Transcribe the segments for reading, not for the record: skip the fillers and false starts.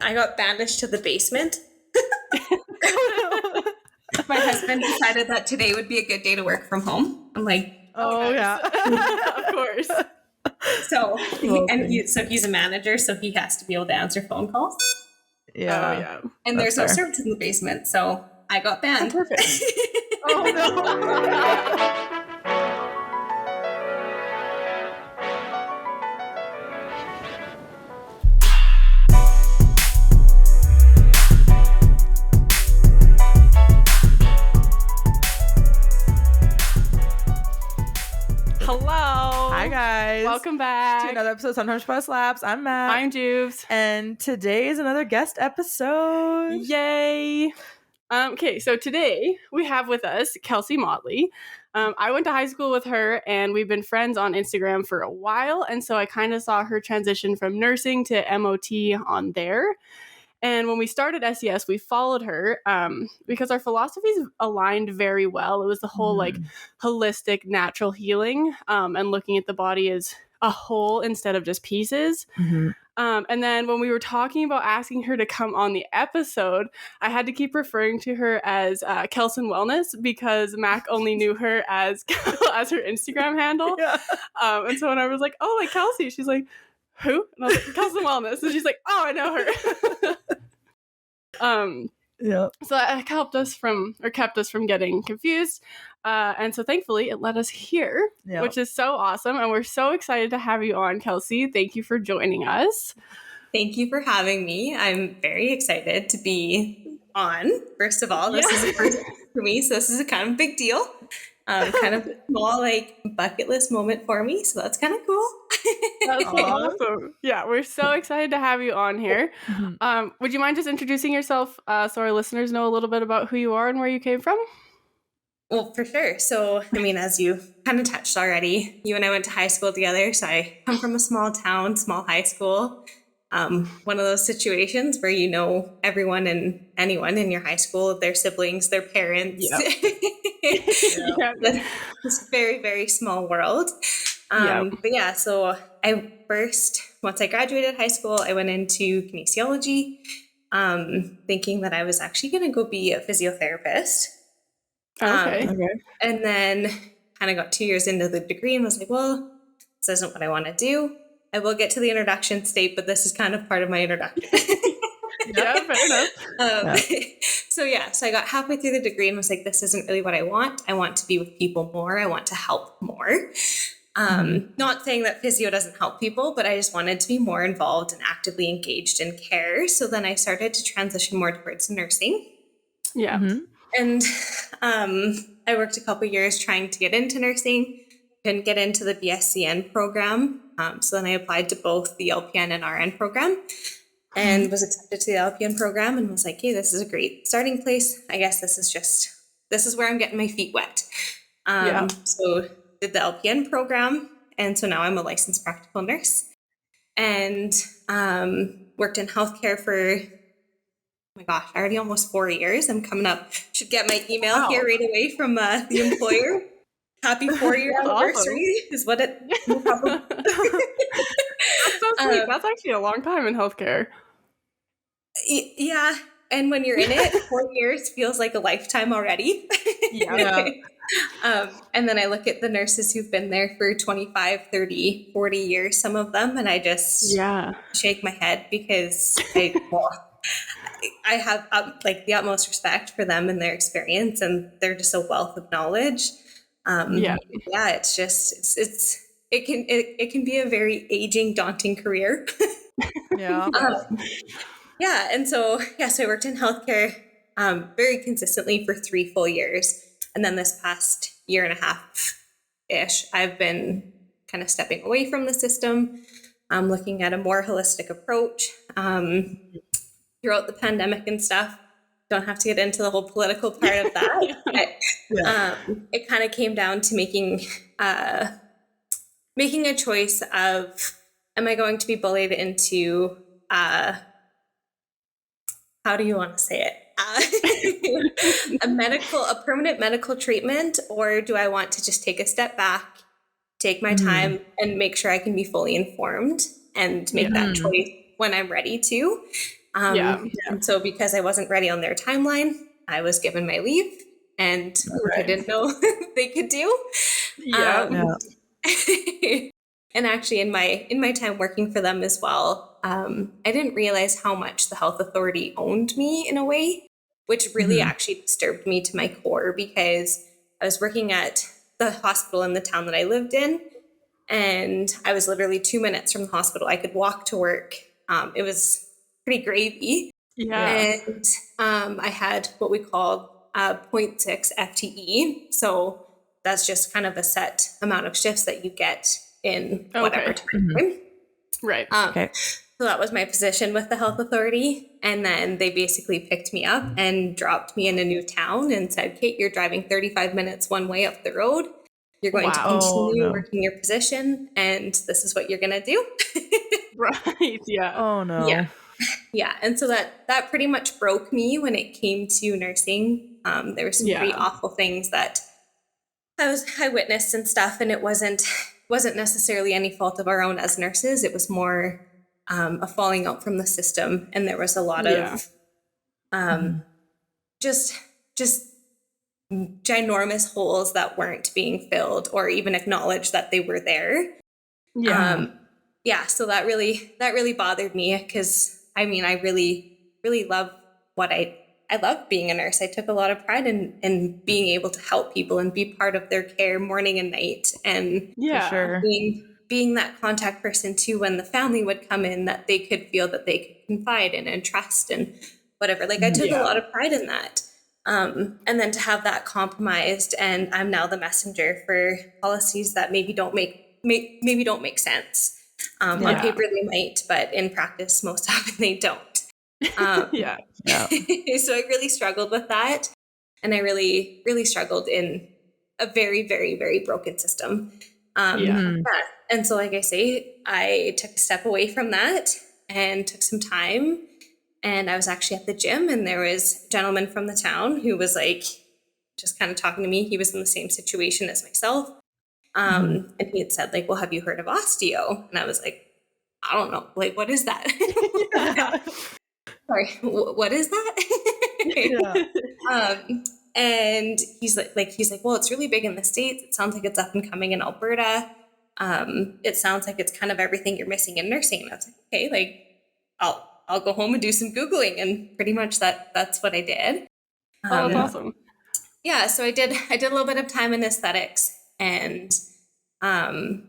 I got banished to the basement. My husband decided that today would be a good day to work from home. I'm like, oh nice. Yeah. Of course. So he's a manager, so he has to be able to answer phone calls. Yeah. Oh, yeah. And there's no service in the basement, so I got banned. Oh, perfect. Oh no. Hello. Hi guys. Welcome back to another episode of Sometimes Bus Slaps. I'm Matt. I'm Jubes. And today is another guest episode. Yay. Okay, so today we have with us Kelcie Motley. I went to high school with her and we've been friends on Instagram for a while. And so I kind of saw her transition from nursing to MOT on there. And when we started SCS, we followed her because our philosophies aligned very well. It was the whole like holistic natural healing and looking at the body as a whole instead of just pieces. Mm-hmm. And then when we were talking about asking her to come on the episode, I had to keep referring to her as Kelcie Wellness because Mac only knew her as as her Instagram handle. Yeah. And so when I was like, oh, like Kelcie, she's like, who? And I was like, Kelcie Wellness. And she's like, oh, I know her. Yeah. So that kept us from getting confused. And so thankfully it led us here, which is so awesome. And we're so excited to have you on, Kelcie. Thank you for joining us. Thank you for having me. I'm very excited to be on. First of all, this is a first for me, so this is a kind of big deal. Kind of a small like bucket list moment for me, so that's kind of cool. That's awesome. Yeah, we're so excited to have you on here. Mm-hmm. Would you mind just introducing yourself so our listeners know a little bit about who you are and where you came from? Well, for sure. So, I mean, as you kind of touched already, you and I went to high school together. So I come from a small town, small high school. One of those situations where you know everyone and anyone in your high school, their siblings, their parents. Yep. It's a very, very small world. But yeah, so once I graduated high school, I went into kinesiology, thinking that I was actually going to go be a physiotherapist. Okay. And then kind of got 2 years into the degree and was like, well, this isn't what I want to do. I will get to the introduction state, but this is kind of part of my introduction. Yeah, fair enough. So I got halfway through the degree and was like, this isn't really what I want. I want to be with people more. I want to help more. Not saying that physio doesn't help people, but I just wanted to be more involved and actively engaged in care. So then I started to transition more towards nursing. Yeah. Mm-hmm. And I worked a couple years trying to get into nursing, couldn't get into the BSCN program. So then I applied to both the LPN and RN program and was accepted to the LPN program and was like, hey, this is a great starting place. I guess this is where I'm getting my feet wet. So did the LPN program. And so now I'm a licensed practical nurse and worked in healthcare for, oh my gosh, already almost 4 years. I'm coming up. Should get my email here right away from the employer. Happy 4-year anniversary is what it. No problem. That's so sweet. That's actually a long time in healthcare. Yeah, and when you're in it, 4 years feels like a lifetime already. Yeah. And then I look at the nurses who've been there for 25, 30, 40 years, some of them, and I just shake my head because I have like the utmost respect for them and their experience, and they're just a wealth of knowledge. It's just it can be a very aging, daunting career. And so I worked in healthcare very consistently for 3 full years, and then this past year and a half ish, I've been kind of stepping away from the system, looking at a more holistic approach. Throughout the pandemic and stuff, don't have to get into the whole political part of that. But, it kind of came down to making a choice of, am I going to be bullied into, how do you want to say it? A permanent medical treatment, or do I want to just take a step back, take my time and make sure I can be fully informed and make that choice when I'm ready to? Yeah. And so because I wasn't ready on their timeline, I was given my leave, and which I didn't know they could do. Yeah. And actually, in my time working for them as well, I didn't realize how much the health authority owned me in a way, which really actually disturbed me to my core, because I was working at the hospital in the town that I lived in, and I was literally 2 minutes from the hospital. I could walk to work. It was pretty gravy. Yeah. And I had what we call 0.6 FTE. So that's just kind of a set amount of shifts that you get in whatever time frame. Right. Okay. So that was my position with the health authority. And then they basically picked me up and dropped me in a new town and said, Kate, you're driving 35 minutes one way up the road. You're going to continue working your position, and this is what you're going to do. Right. Yeah. Oh no. Yeah. And so that pretty much broke me when it came to nursing. There were some pretty awful things that I witnessed and stuff, and it wasn't necessarily any fault of our own as nurses. It was more a falling out from the system, and there was a lot of just ginormous holes that weren't being filled or even acknowledged that they were there. So that really bothered me, because I mean, I really love what I love being a nurse. I took a lot of pride in being able to help people and be part of their care morning and night, and For sure. being that contact person too when the family would come in, that they could feel that they could confide in and trust and whatever. Like, I took a lot of pride in that. And then to have that compromised, and I'm now the messenger for policies that maybe don't make sense. On paper they might, but in practice most often they don't. So I really struggled with that, and I really struggled in a very, very, very broken system. And so, like I say, I took a step away from that and took some time. And I was actually at the gym, and there was a gentleman from the town who was like just kind of talking to me. He was in the same situation as myself. And he had said, like, well, have you heard of osteo? And I was like, I don't know. Like, what is that? Sorry, what is that? And he's like, well, it's really big in the States. It sounds like it's up and coming in Alberta. It sounds like it's kind of everything you're missing in nursing. And I was like, okay, like, I'll go home and do some Googling, and pretty much that's what I did. Oh, that's awesome. Yeah, so I did a little bit of time in aesthetics, and I'm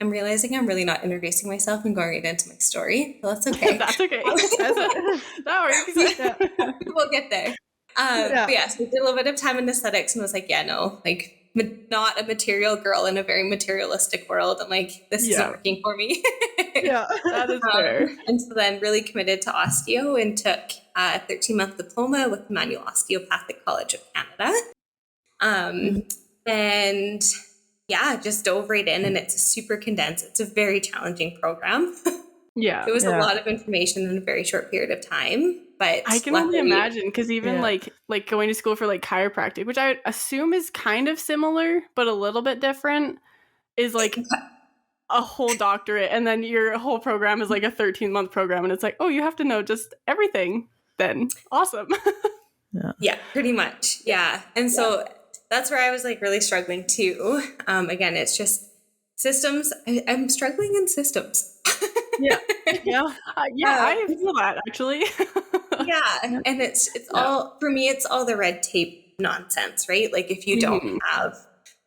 realizing I'm really not introducing myself and going right into my story. So that's okay. That's okay. That works. We'll get there. But yeah, so I did a little bit of time in aesthetics and was like, yeah, no, like, not a material girl in a very materialistic world. I'm like, this isn't working for me. That is fair. And so then really committed to osteo and took a 13-month diploma with the Manual Osteopathic College of Canada. And yeah, just dove right in, and it's a super condensed. It's a very challenging program. It was a lot of information in a very short period of time. But I can only imagine, because even like going to school for like chiropractic, which I assume is kind of similar but a little bit different, is like a whole doctorate, and then your whole program is like a 13-month program, and it's like, oh, you have to know just everything then. Awesome. Yeah, pretty much. Yeah. And so that's where I was like really struggling too. Again, it's just systems. I'm struggling in systems. I feel that actually. And it's all, for me, it's all the red tape nonsense, right? Like, if you don't have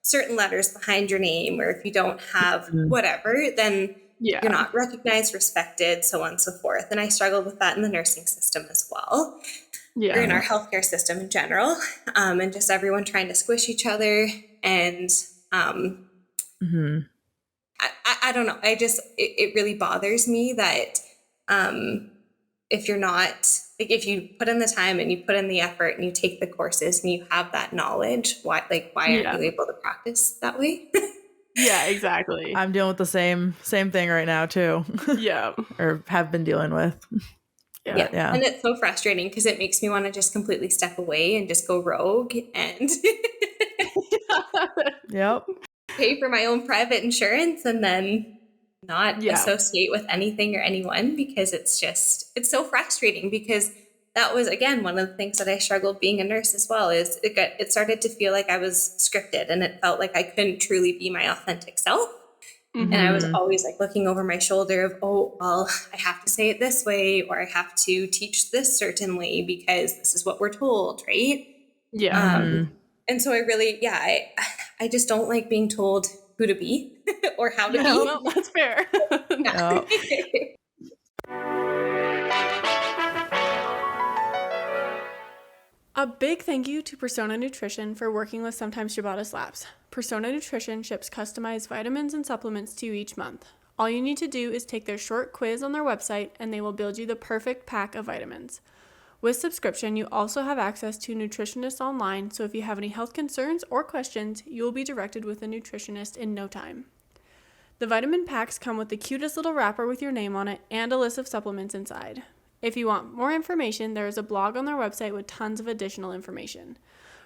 certain letters behind your name, or if you don't have whatever, then you're not recognized, respected, so on and so forth. And I struggled with that in the nursing system as well. Or in our healthcare system in general, and just everyone trying to squish each other. And I don't know. It really bothers me that if you're not, like, if you put in the time and you put in the effort and you take the courses and you have that knowledge, why aren't you able to practice that way? Yeah, exactly. I'm dealing with the same thing right now too. Or have been dealing with. Yeah. And it's so frustrating, because it makes me want to just completely step away and just go rogue and pay for my own private insurance, and then not associate with anything or anyone, because it's so frustrating, because that was, again, one of the things that I struggled being a nurse as well, is it started to feel like I was scripted, and it felt like I couldn't truly be my authentic self. And I was always like looking over my shoulder of, oh, well, I have to say it this way, or I have to teach this certainly because this is what we're told, right? Yeah. And so I really, I just don't like being told who to be or how to be. No, that's fair. A big thank you to Persona Nutrition for working with Sometimes Ciabatta Slaps. Persona Nutrition ships customized vitamins and supplements to you each month. All you need to do is take their short quiz on their website, and they will build you the perfect pack of vitamins. With subscription, you also have access to nutritionists online, so if you have any health concerns or questions, you will be directed with a nutritionist in no time. The vitamin packs come with the cutest little wrapper with your name on it and a list of supplements inside. If you want more information, there is a blog on their website with tons of additional information.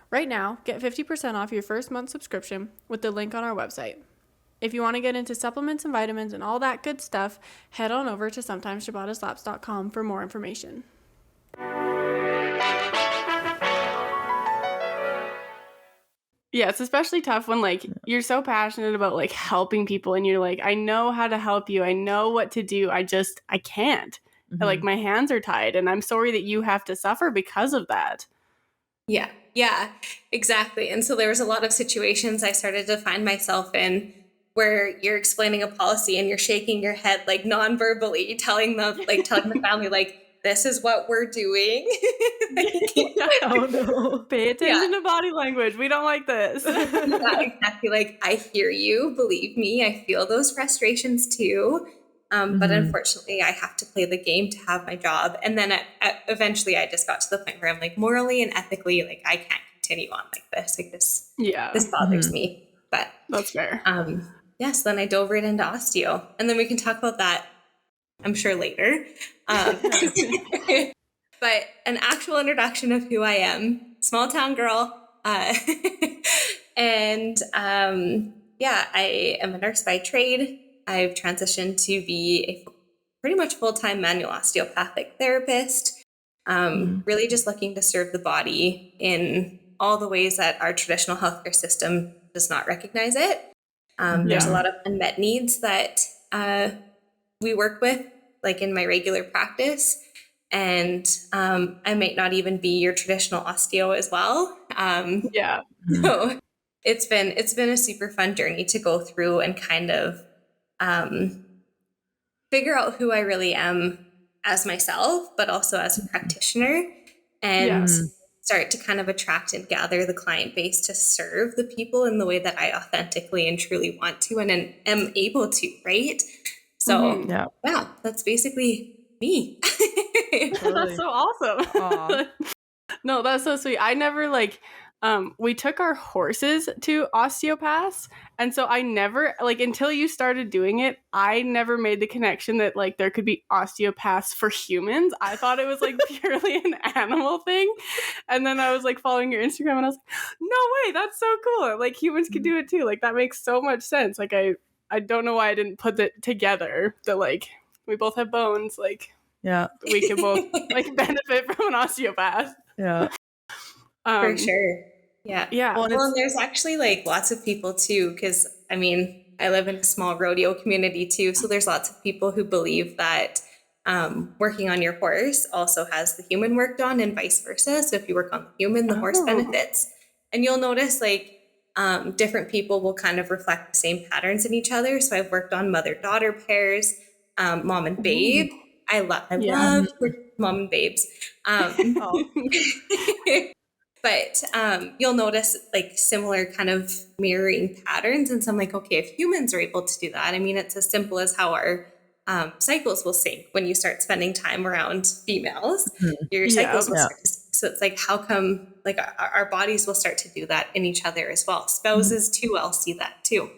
Right now, get 50% off your first month subscription with the link on our website. If you want to get into supplements and vitamins and all that good stuff, head on over to sometimesciabattaslaps.com for more information. Yeah, it's especially tough when like you're so passionate about like helping people, and you're like, I know how to help you. I know what to do. I can't. Like my hands are tied, and I'm sorry that you have to suffer because of that. Yeah, exactly. And so there was a lot of situations I started to find myself in where you're explaining a policy and you're shaking your head like non-verbally, telling the family like, this is what we're doing. Oh no. Pay attention to body language. We don't like this. Yeah, exactly. Like, I hear you. Believe me, I feel those frustrations too. But unfortunately, I have to play the game to have my job. And then eventually I just got to the point where I'm like, morally and ethically, like, I can't continue on like this. Like this bothers me. But that's fair. Yes, then I dove right into osteo. And then we can talk about that, I'm sure, later. But an actual introduction of who I am, small town girl. And I am a nurse by trade. I've transitioned to be a pretty much full-time manual osteopathic therapist, really just looking to serve the body in all the ways that our traditional healthcare system does not recognize it. There's a lot of unmet needs that we work with, like in my regular practice. And I might not even be your traditional osteo as well. So it's been a super fun journey to go through and kind of figure out who I really am as myself, but also as a practitioner, and start to kind of attract and gather the client base to serve the people in the way that I authentically and truly want to and am able to, right? So that's basically me. That's so awesome. No, that's so sweet. I never we took our horses to osteopaths, and so I never until you started doing it, I never made the connection that like there could be osteopaths for humans. I thought it was like purely an animal thing, and then I was like following your Instagram, and I was like, no way, that's so cool. Like humans could do it too. Like that makes so much sense. Like I don't know why I didn't put it together that like we both have bones. Like we could both like benefit from an osteopath. Yeah. For sure. Yeah. Well, and there's actually like lots of people too, because I mean, I live in a small rodeo community too. So there's lots of people who believe that working on your horse also has the human work done and vice versa. So if you work on the human, the horse benefits. And you'll notice like different people will kind of reflect the same patterns in each other. So I've worked on mother-daughter pairs, mom and babe. I love mom and babes. But you'll notice like similar kind of mirroring patterns. And so I'm like, okay, if humans are able to do that, I mean, it's as simple as how our cycles will sync when you start spending time around females. Your cycles will start to sync. So it's like, how come like our bodies will start to do that in each other as well? Spouses too, I'll see that too.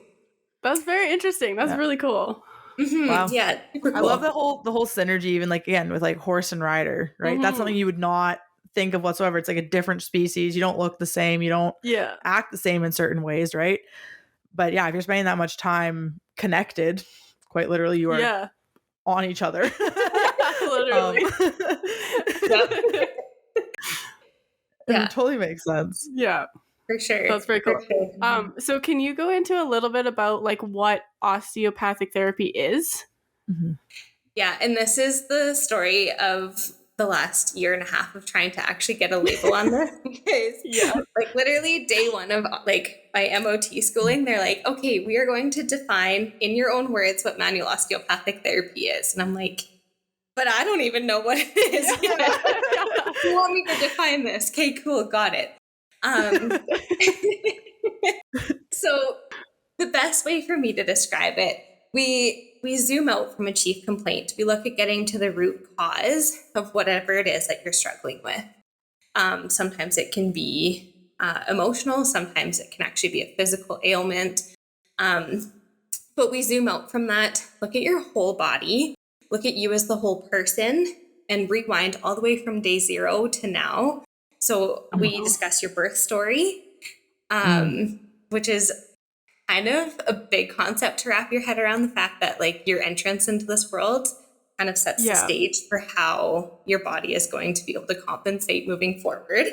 That's very interesting. That's really cool. Wow. Yeah, super cool. I love the whole synergy, even like again with like horse and rider, right? That's something you would not think of whatsoever. It's like a different species. You don't look the same. You don't act the same in certain ways, right? But yeah, if you're spending that much time connected, quite literally. You are Yeah. on each other. Literally. Yeah. It totally makes sense. Yeah. For sure. That's very cool. For sure. So can you go into a little bit about like what osteopathic therapy is? Mm-hmm. Yeah, and this is the story of the last year and a half of trying to actually get a label on this because like literally day one of like my MOT schooling, they're like, okay, we are going to define in your own words what manual osteopathic therapy is. And I'm like, but I don't even know what it is. You want me to define this? Okay, cool, got it. So the best way for me to describe it, we zoom out from a chief complaint. We look at getting to the root cause of whatever it is that you're struggling with. Sometimes it can be emotional. Sometimes it can actually be a physical ailment. But we zoom out from that, look at your whole body, look at you as the whole person, and rewind all the way from day 0 to now. So we discuss your birth story, which is kind of a big concept to wrap your head around, the fact that like your entrance into this world kind of sets the stage for how your body is going to be able to compensate moving forward.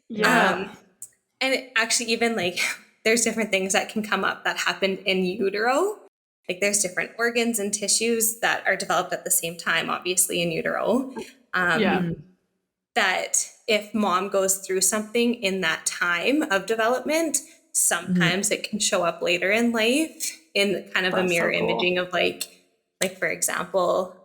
And it actually even like there's different things that can come up that happened in utero. Like there's different organs and tissues that are developed at the same time, obviously in utero. That if mom goes through something in that time of development, sometimes it can show up later in life in kind of a mirror imaging of like for example,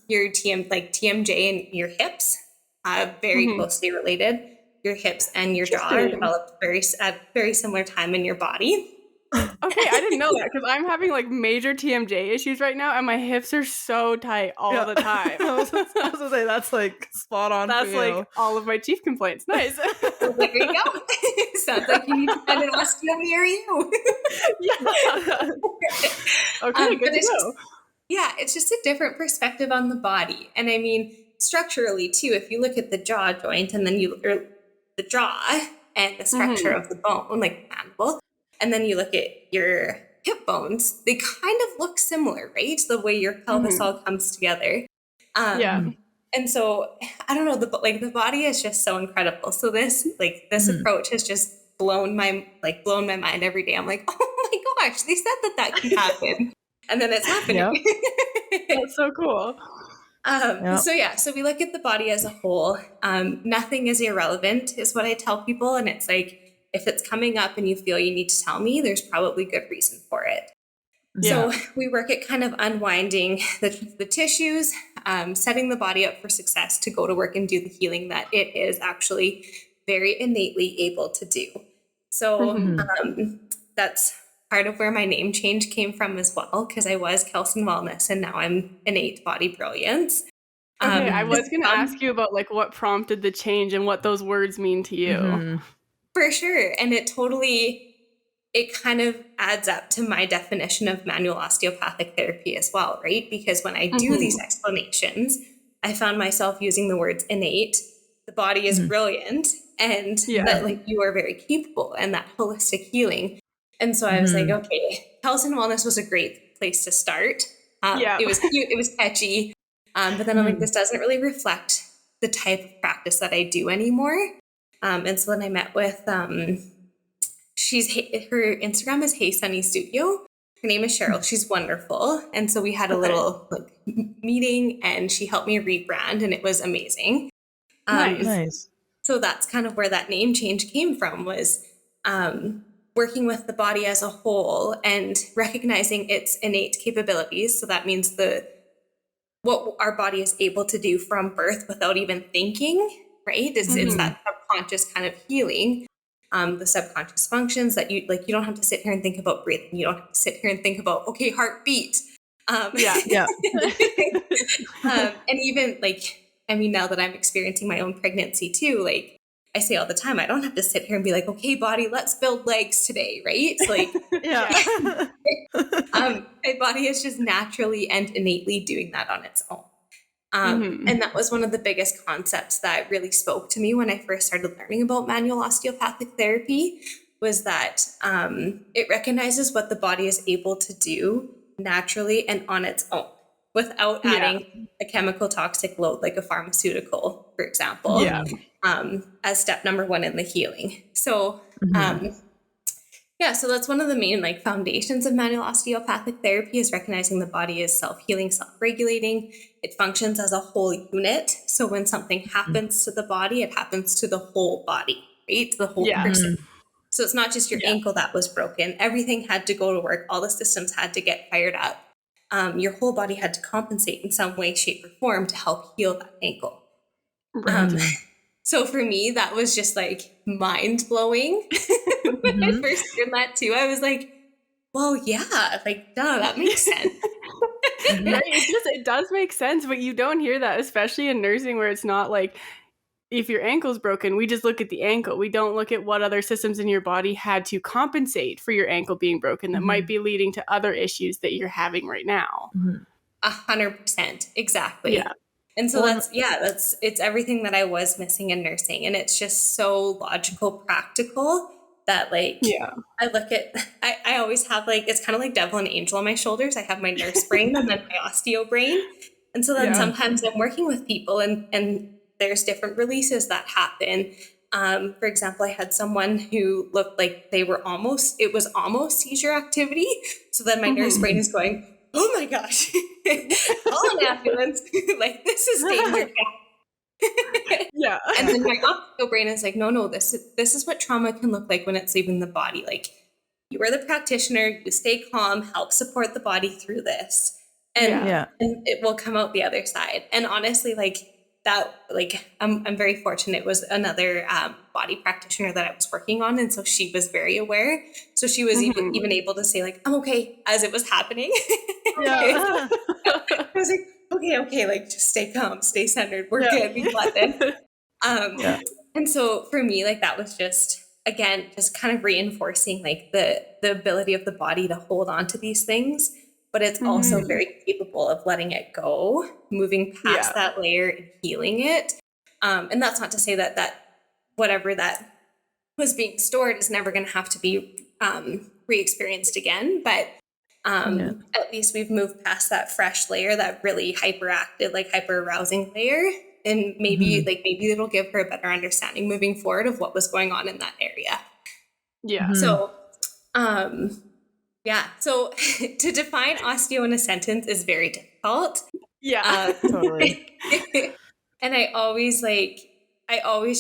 your TMJ and your hips, very closely related. Your hips and your jaw are developed at very similar time in your body. Okay, I didn't know that because I'm having like major TMJ issues right now, and my hips are so tight all the time. I was gonna say that's like spot on. That's like all of my chief complaints. Nice. So there you go. Sounds like you need to find an osteo near you. Okay, good to know. It's just a different perspective on the body, and I mean structurally too. If you look at the jaw joint, and then the jaw and the structure of the bone, like the mandible. And then you look at your hip bones, they kind of look similar, right? The way your pelvis all comes together. And so, I don't know, the body is just so incredible. So this approach has just blown my mind every day. I'm like, oh my gosh, they said that can happen. And then it's happening. That's so cool. So we look at the body as a whole. Nothing is irrelevant is what I tell people. And it's like, if it's coming up and you feel you need to tell me, there's probably good reason for it. So we work at kind of unwinding the tissues, setting the body up for success to go to work and do the healing that it is actually very innately able to do. So that's part of where my name change came from as well, because I was Kelcie Wellness and now I'm Innate Body Brilliance. Okay, I was going to ask you about like what prompted the change and what those words mean to you. For sure. And it kind of adds up to my definition of manual osteopathic therapy as well, right? Because when I do these explanations, I found myself using the words innate, the body is brilliant, and that like you are very capable, and that holistic healing. And so I was like, okay, health and wellness was a great place to start. It was cute, it was catchy. But then I'm like, this doesn't really reflect the type of practice that I do anymore. And so then I met with, her Instagram is Hey Sunny Studio. Her name is Cheryl. She's wonderful. And so we had a little meeting and she helped me rebrand and it was amazing. Nice. So that's kind of where that name change came from, was working with the body as a whole and recognizing its innate capabilities. So that means what our body is able to do from birth without even thinking, right? It's that subconscious kind of healing, the subconscious functions that you don't have to sit here and think about breathing. You don't have to sit here and think about, okay, heartbeat. And even now that I'm experiencing my own pregnancy too, like I say all the time, I don't have to sit here and be like, okay, body, let's build legs today, right? So like, my body is just naturally and innately doing that on its own. And that was one of the biggest concepts that really spoke to me when I first started learning about manual osteopathic therapy, was that it recognizes what the body is able to do naturally and on its own without adding a chemical toxic load like a pharmaceutical, for example, as step number one in the healing. So, so that's one of the main like foundations of manual osteopathic therapy is recognizing the body is self-healing, self-regulating. It functions as a whole unit. So when something happens to the body, it happens to the whole body, right? To the whole person. So it's not just your ankle that was broken. Everything had to go to work. All the systems had to get fired up. Your whole body had to compensate in some way, shape, or form to help heal that ankle. So for me, that was just like mind blowing. When I first learned that too, I was like, well, yeah, like, duh, that makes sense. Right? It does make sense, but you don't hear that, especially in nursing, where it's not like, if your ankle's broken, we just look at the ankle. We don't look at what other systems in your body had to compensate for your ankle being broken that might be leading to other issues that you're having right now. 100%. Exactly. Yeah. And so it's everything that I was missing in nursing. And it's just so logical, practical that like, I look at, I always have like, it's kind of like devil and angel on my shoulders. I have my nurse brain and then my osteo brain. And so then sometimes I'm working with people and there's different releases that happen. For example, I had someone who looked like it was almost seizure activity. So then my nurse brain is going, oh my gosh, call an ambulance. Like, this is danger. And then my optical brain is like, no, this is what trauma can look like when it's leaving the body. Like, you are the practitioner, you stay calm, help support the body through this. And it will come out the other side. And honestly, like that, like I'm very fortunate. It was another body practitioner that I was working on. And so she was very aware. So she was even able to say like, I'm okay as it was happening. I was like, okay, like just stay calm, stay centered. We're good. We got this. And so for me, like that was just, again, just kind of reinforcing like the ability of the body to hold on to these things, but it's also very capable of letting it go, moving past that layer and healing it. And that's not to say that whatever that was being stored is never going to have to be re-experienced again. But at least we've moved past that fresh layer, that really hyperactive, like hyper arousing layer. And maybe it'll give her a better understanding moving forward of what was going on in that area. So, so to define osteo in a sentence is very difficult. Totally. And I always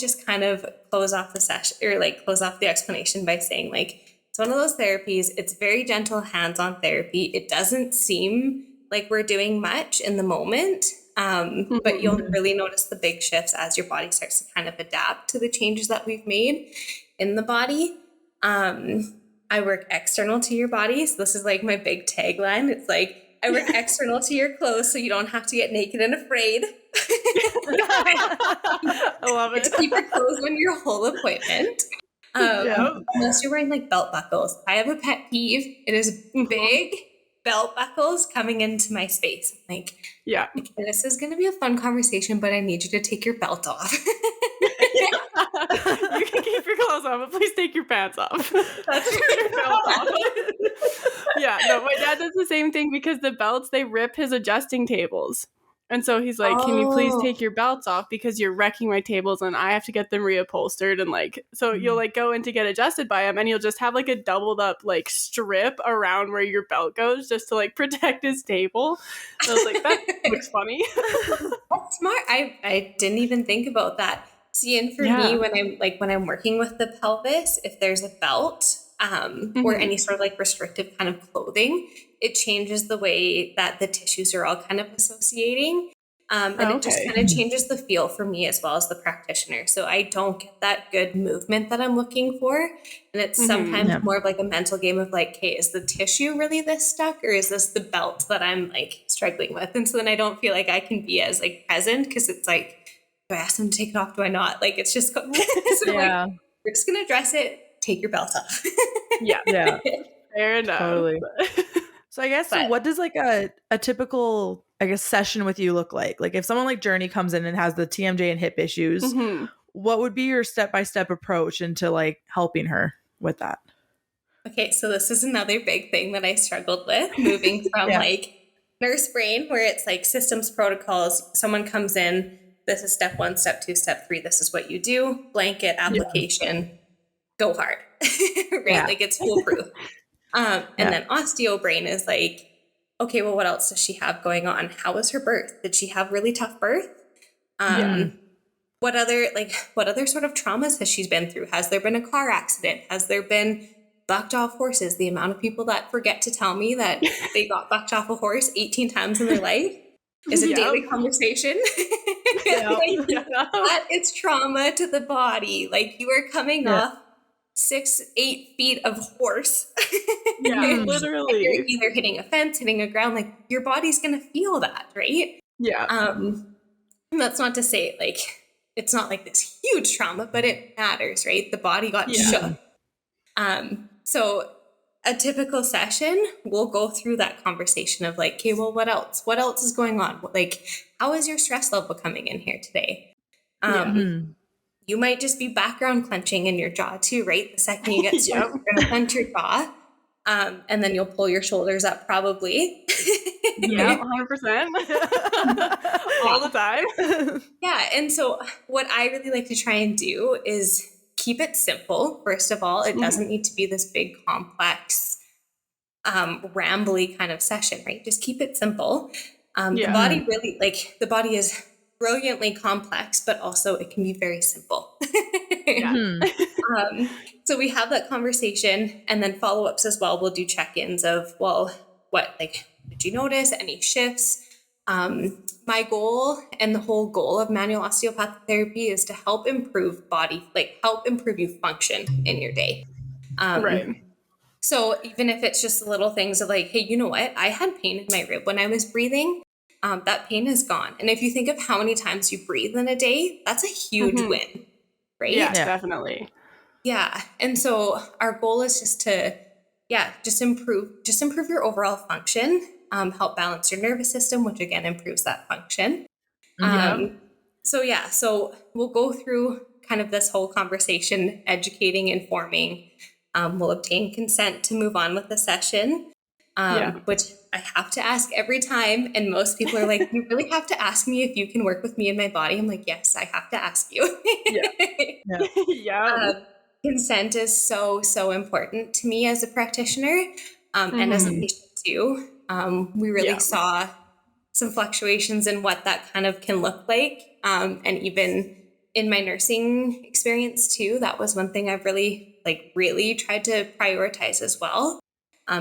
just kind of close off the session or like close off the explanation by saying like, it's one of those therapies. It's very gentle hands-on therapy. It doesn't seem like we're doing much in the moment. But you'll really notice the big shifts as your body starts to kind of adapt to the changes that we've made in the body. I work external to your body. So this is like my big tagline. It's like, I work external to your clothes so you don't have to get naked and afraid. I love it. To keep your clothes on your whole appointment. Unless you're wearing like belt buckles. I have a pet peeve. It is big belt buckles coming into my space. Like, this is going to be a fun conversation, but I need you to take your belt off. You can keep your clothes on, but please take your pants off. That's your belt off. My dad does the same thing because the belts, they rip his adjusting tables. And so he's like, can you please take your belts off because you're wrecking my tables and I have to get them reupholstered. And like, so you'll like go in to get adjusted by him and you'll just have like a doubled up like strip around where your belt goes just to like protect his table. And I was like, that looks funny. That's smart. I didn't even think about that. See, and for me, when I'm working with the pelvis, if there's a belt or any sort of like restrictive kind of clothing, it changes the way that the tissues are all kind of associating. It just kind of changes the feel for me as well as the practitioner. So I don't get that good movement that I'm looking for. And it's sometimes more of like a mental game of like, hey, is the tissue really this stuck or is this the belt that I'm like struggling with? And so then I don't feel like I can be as like present because it's like, do I ask them to take it off? Do I not? Like, it's just, like, we're just going to address it. Take your belt off. Fair enough. Totally. So I guess, what does like a typical, I guess, session with you look like? Like if someone like Journey comes in and has the TMJ and hip issues, what would be your step-by-step approach into like helping her with that? Okay, so this is another big thing that I struggled with, moving from like nurse brain, where it's like systems protocols, someone comes in, this is step 1, step 2, step 3, this is what you do, blanket application, go hard, right? Yeah. Like it's foolproof. And then osteo brain is like, okay, well, what else does she have going on? How was her birth? Did she have really tough birth? What other sort of traumas has she been through? Has there been a car accident? Has there been bucked off horses? The amount of people that forget to tell me that they got bucked off a horse 18 times in their life is a daily conversation. That is trauma to the body. Like you are coming off 6-8 feet of horse. Literally. You're either hitting a fence, hitting a ground, like your body's going to feel that, right? And that's not to say like it's not like this huge trauma, but it matters, right? The body got shook. So a typical session, we'll go through that conversation of like, okay, well, what else? What else is going on? Like, how is your stress level coming in here today? You might just be background clenching in your jaw too, right? The second you get stressed, you're going to clench your jaw. And then you'll pull your shoulders up probably. 100%. All the time. And so what I really like to try and do is keep it simple. First of all, it doesn't need to be this big, complex, rambly kind of session, right? Just keep it simple. The body really, like, the body is brilliantly complex, but also it can be very simple. So we have that conversation, and then follow-ups as well. We'll do check-ins of, well, what, like, did you notice any shifts? My goal and the whole goal of manual osteopathic therapy is to help improve help improve you function in your day. So even if it's just the little things of like, hey, you know what? I had pain in my rib when I was breathing. That pain is gone. And if you think of how many times you breathe in a day, that's a huge win, right? Yeah, definitely. Yeah. And so our goal is just to, just improve your overall function, help balance your nervous system, which again improves that function. So we'll go through kind of this whole conversation, educating, informing. We'll obtain consent to move on with the session, which I have to ask every time. And most people are like, you really have to ask me if you can work with me in my body. I'm like, yes, I have to ask you. Consent is so, so important to me as a practitioner, and as a patient too. We really saw some fluctuations in what that kind of can look like. And even in my nursing experience too, that was one thing I've really tried to prioritize as well.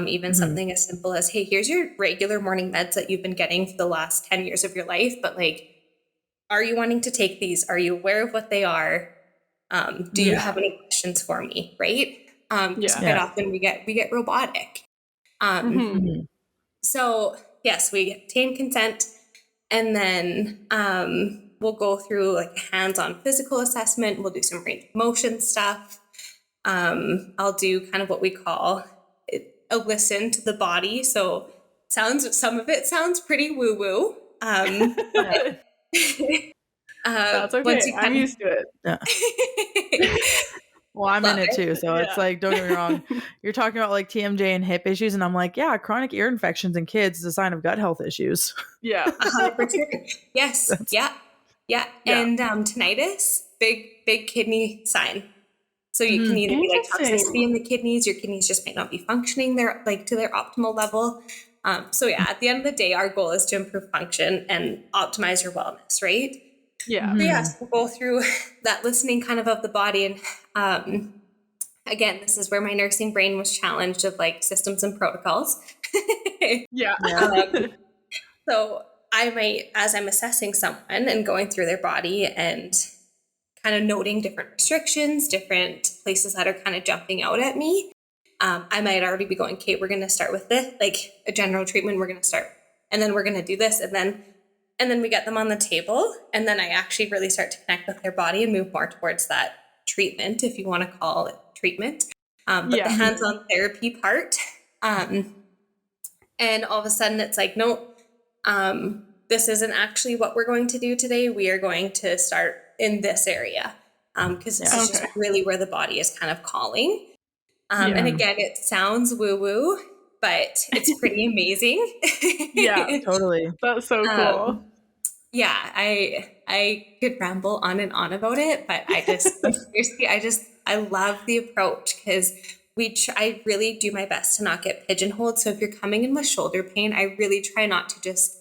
Even something as simple as, hey, here's your regular morning meds that you've been getting for the last 10 years of your life, but like, are you wanting to take these? Are you aware of what they are? Do you have any questions for me? Right? Quite often we get robotic. So yes, we obtain consent, and then we'll go through like a hands-on physical assessment. We'll do some range of motion stuff. I'll do kind of what we call a listen to the body. So some of it sounds pretty woo-woo. That's okay. I'm used to it. Well, I'm in it too. So it's like, don't get me wrong. You're talking about like TMJ and hip issues. And I'm like, chronic ear infections in kids is a sign of gut health issues. 100%. Yes. Yeah. And tinnitus, big kidney sign. So you can either be like toxicity in the kidneys, your kidneys just might not be functioning to their optimal level. At the end of the day, our goal is to improve function and optimize your wellness, right? Yeah. So yes, we'll go through that listening kind of the body. And again, this is where my nursing brain was challenged of like systems and protocols. So I might, as I'm assessing someone and going through their body and kind of noting different restrictions, different places that are kind of jumping out at me, I might already be going, okay, we're going to start with this, like a general treatment, we're going to start, and then we're going to do this, and then we get them on the table, and then I actually really start to connect with their body and move more towards that treatment, if you want to call it treatment, but the hands-on therapy part, and all of a sudden it's like, no, this isn't actually what we're going to do today. We are going to start in this area, because this is just really where the body is kind of calling. And again, it sounds woo-woo, but it's pretty amazing. Yeah, Totally. that's so cool. Yeah, I could ramble on and on about it, but I just like, seriously, I love the approach because I really do my best to not get pigeonholed. So if you're coming in with shoulder pain, I really try not to just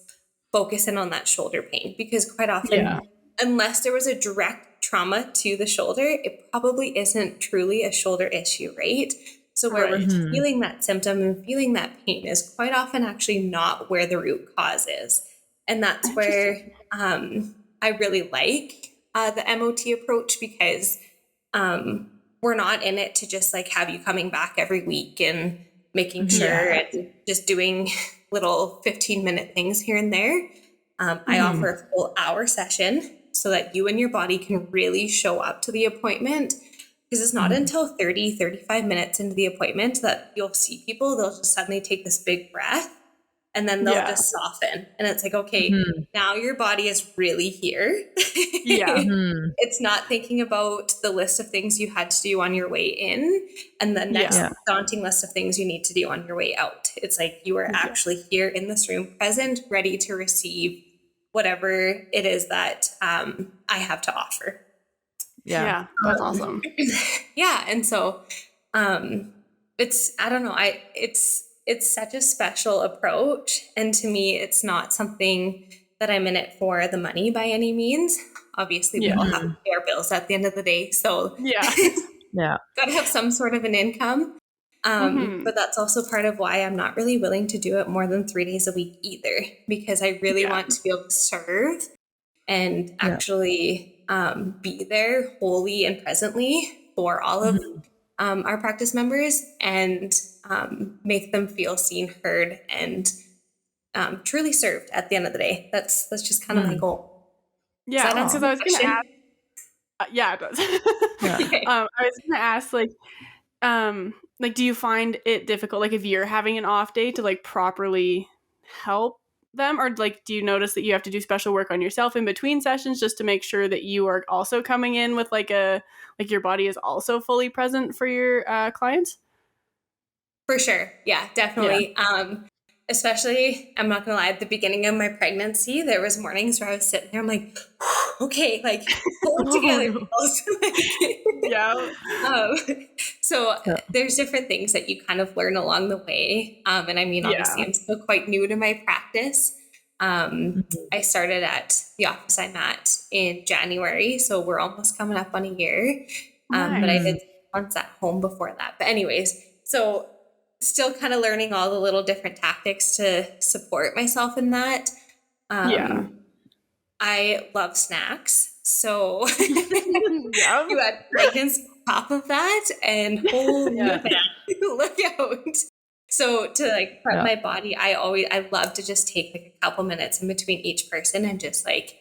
focus in on that shoulder pain, because quite often, unless there was a direct trauma to the shoulder, it probably isn't truly a shoulder issue, right? So where we're feeling that symptom and feeling that pain is quite often actually not where the root cause is. And that's where I really like the MOT approach, because we're not in it to just like have you coming back every week and making sure and just doing little 15-minute things here and there. I offer a full hour session so that you and your body can really show up to the appointment, because it's not until 30, 35 minutes into the appointment that you'll see people, they'll just suddenly take this big breath and then they'll just soften. And it's like, okay, now your body is really here. It's not thinking about the list of things you had to do on your way in and the next daunting list of things you need to do on your way out. It's like you are actually here in this room, present, ready to receive whatever it is that I have to offer. Yeah, that's awesome. Yeah, and so it's, I don't know, it's such a special approach, and to me, it's not something that I'm in it for the money by any means. Obviously, we all have to pay our bills at the end of the day, so gotta have some sort of an income. But that's also part of why I'm not really willing to do it more than 3 days a week either, because I really want to be able to serve and actually be there wholly and presently for all of our practice members, and make them feel seen, heard, and truly served at the end of the day. That's just kind of my goal. Yeah, because I was going to ask. Yeah, it does. I was going to ask, like, do you find it difficult, like, if you're having an off day, to like properly help them, or like, do you notice that you have to do special work on yourself in between sessions just to make sure that you are also coming in with like your body is also fully present for your clients? For sure. Yeah, definitely. Especially, I'm not gonna lie, at the beginning of my pregnancy, there was mornings where I was sitting there, I'm like, okay, like, pull it together. So there's different things that you kind of learn along the way. And I mean, obviously, I'm still quite new to my practice. I started at the office I'm at in January, so we're almost coming up on a year. But I did once at home before that. But anyways, so still kind of learning all the little different tactics to support myself in that. I love snacks. So you add pregnancy on top of that, and look out. So to like prep my body, I love to just take like a couple minutes in between each person and just like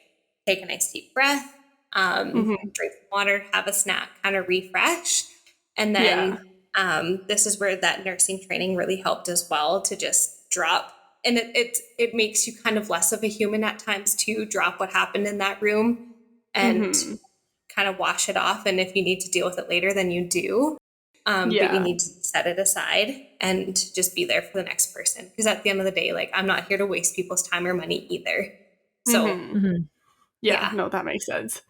take a nice deep breath, drink some water, have a snack, kind of refresh. And then this is where that nursing training really helped as well, to just drop. And it makes you kind of less of a human at times to drop what happened in that room and kind of wash it off. And if you need to deal with it later, then you do. But you need to set it aside and just be there for the next person. Because at the end of the day, like, I'm not here to waste people's time or money either. So no, that makes sense.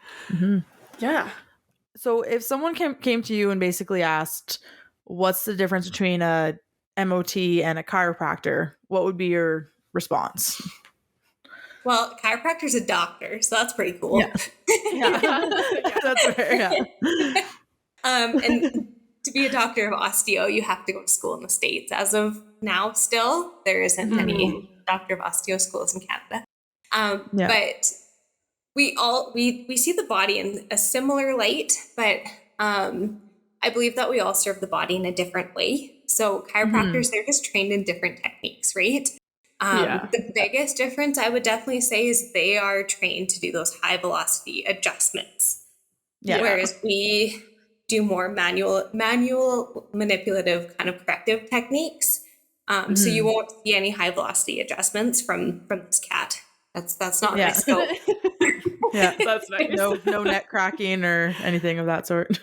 So if someone came to you and basically asked, what's the difference between a MOT and a chiropractor, what would be your response? Well, chiropractor's a doctor, so that's pretty cool. That's fair. And to be a doctor of osteo, you have to go to school in the States. As of now, still, there isn't any doctor of osteo schools in Canada. But we see the body in a similar light, but I believe that we all serve the body in a different way. So chiropractors, they're just trained in different techniques, right? The biggest difference I would definitely say is they are trained to do those high velocity adjustments. Whereas we do more manual manipulative kind of corrective techniques. So you won't see any high velocity adjustments from this cat. That's not my scope. That's nice. No neck cracking or anything of that sort.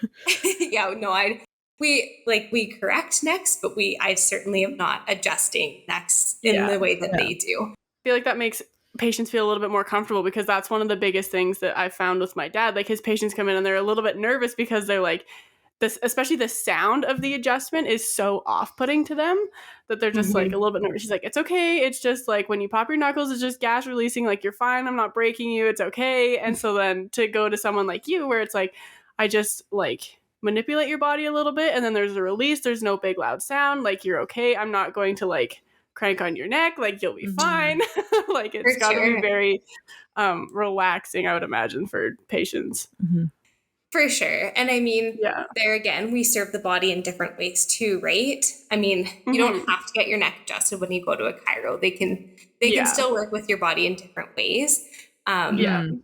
we correct necks, but I certainly am not adjusting necks in the way that they do. I feel like that makes patients feel a little bit more comfortable, because that's one of the biggest things that I found with my dad. Like, his patients come in and they're a little bit nervous because they're like, this, especially the sound of the adjustment is so off-putting to them that they're just like a little bit nervous. She's like, it's okay. It's just like when you pop your knuckles, it's just gas releasing. Like, you're fine. I'm not breaking you. It's okay. And so then to go to someone like you, where it's like, I just like manipulate your body a little bit, and then there's a release. There's no big loud sound. Like, you're okay. I'm not going to like crank on your neck. Like, you'll be fine. Like, it's got to be very relaxing, I would imagine, for patients. For sure. And I mean, there again, we serve the body in different ways too, right? I mean, you don't have to get your neck adjusted when you go to a chiro. They can still work with your body in different ways. I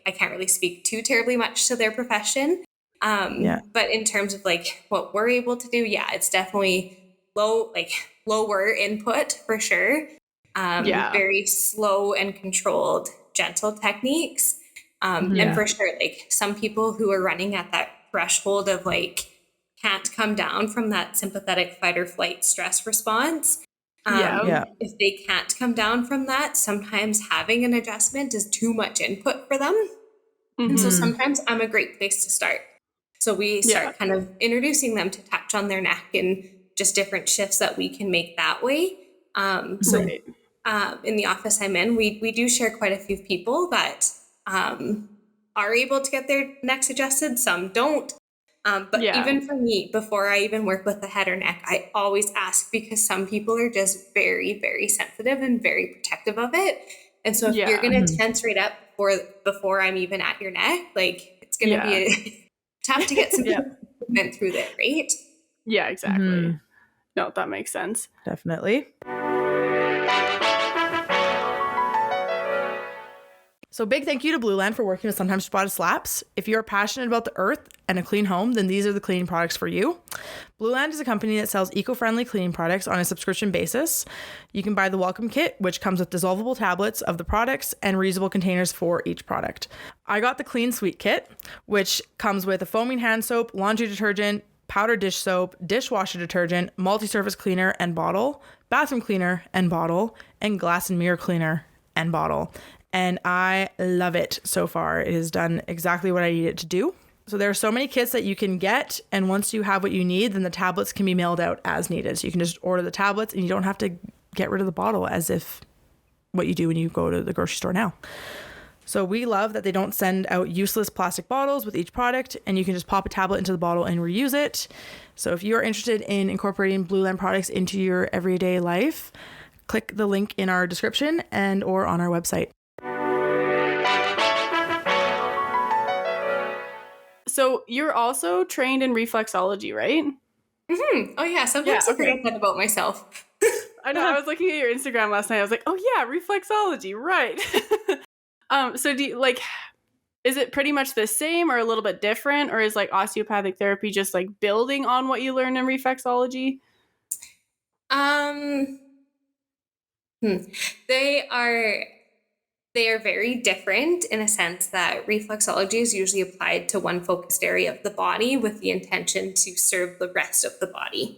can't really speak too terribly much to their profession. But in terms of like what we're able to do, it's definitely lower input for sure. Very slow and controlled, gentle techniques. And for sure, like some people who are running at that threshold of like can't come down from that sympathetic fight or flight stress response. If they can't come down from that, sometimes having an adjustment is too much input for them. And so sometimes I'm a great place to start. So we start kind of introducing them to touch on their neck and just different shifts that we can make that way. In the office I'm in, we do share quite a few people that are able to get their necks adjusted. Some don't. But even for me, before I even work with the head or neck, I always ask, because some people are just very, very sensitive and very protective of it. And so if you're going to tense right up before I'm even at your neck, like it's going to be tough to get some movement through there, right? Yeah, exactly. No, that makes sense. Definitely. So big thank you to Blue Land for working with Sometimes Ciabatta Slaps. If you're passionate about the earth and a clean home, then these are the cleaning products for you. Blue Land is a company that sells eco-friendly cleaning products on a subscription basis. You can buy the welcome kit, which comes with dissolvable tablets of the products and reusable containers for each product. I got the Clean Sweet kit, which comes with a foaming hand soap, laundry detergent, powder dish soap, dishwasher detergent, multi-surface cleaner and bottle, bathroom cleaner and bottle, and glass and mirror cleaner and bottle. And I love it so far. It has done exactly what I need it to do. So there are so many kits that you can get. And once you have what you need, then the tablets can be mailed out as needed. So you can just order the tablets and you don't have to get rid of the bottle as if what you do when you go to the grocery store now. So we love that they don't send out useless plastic bottles with each product, and you can just pop a tablet into the bottle and reuse it. So if you're interested in incorporating Blue Land products into your everyday life, click the link in our description and or on our website. So you're also trained in reflexology, right? Oh yeah, sometimes I forget that about myself. I know. I was looking at your Instagram last night. I was like, oh yeah, reflexology, right? So do you, like, is it pretty much the same or a little bit different, or is like osteopathic therapy just like building on what you learned in reflexology? They are very different in a sense that reflexology is usually applied to one focused area of the body with the intention to serve the rest of the body.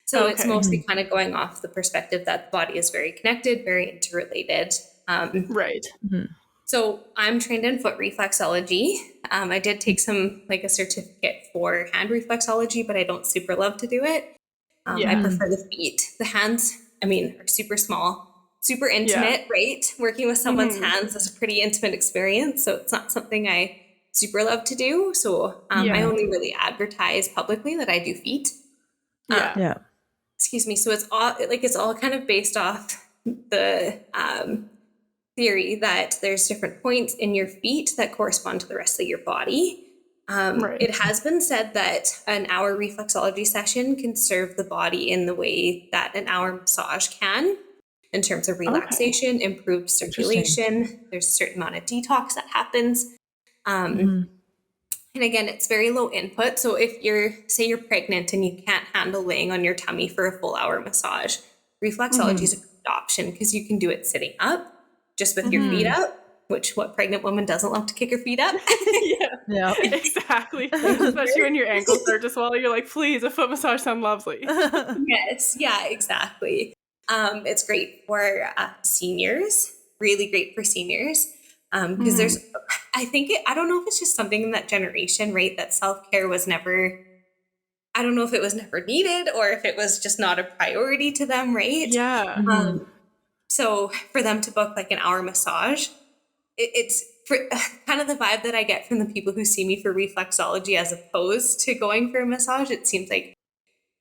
So it's mostly kind of going off the perspective that the body is very connected, very interrelated. Right. So I'm trained in foot reflexology. I did take a certificate for hand reflexology, but I don't super love to do it. I prefer the feet. The hands, are super small. Super intimate, right? Working with someone's hands is a pretty intimate experience. So it's not something I super love to do. So I only really advertise publicly that I do feet. Excuse me. So it's all kind of based off the theory that there's different points in your feet that correspond to the rest of your body. It has been said that an hour reflexology session can serve the body in the way that an hour massage can. In terms of relaxation, improved circulation, there's a certain amount of detox that happens. And again, it's very low input. So if you're pregnant and you can't handle laying on your tummy for a full hour massage, reflexology is a good option because you can do it sitting up, just with your feet up. which what pregnant woman doesn't love to kick her feet up? Yeah. Exactly. Especially when your ankles start to swell, you're like, please, a foot massage sounds lovely. Yes, yeah, exactly. It's great for seniors, really great for seniors. Because there's, I don't know if it's just something in that generation, right? That self-care was never, I don't know if it was never needed or if it was just not a priority to them, right? Yeah. So for them to book like an hour massage, it's for, kind of the vibe that I get from the people who see me for reflexology as opposed to going for a massage. It seems like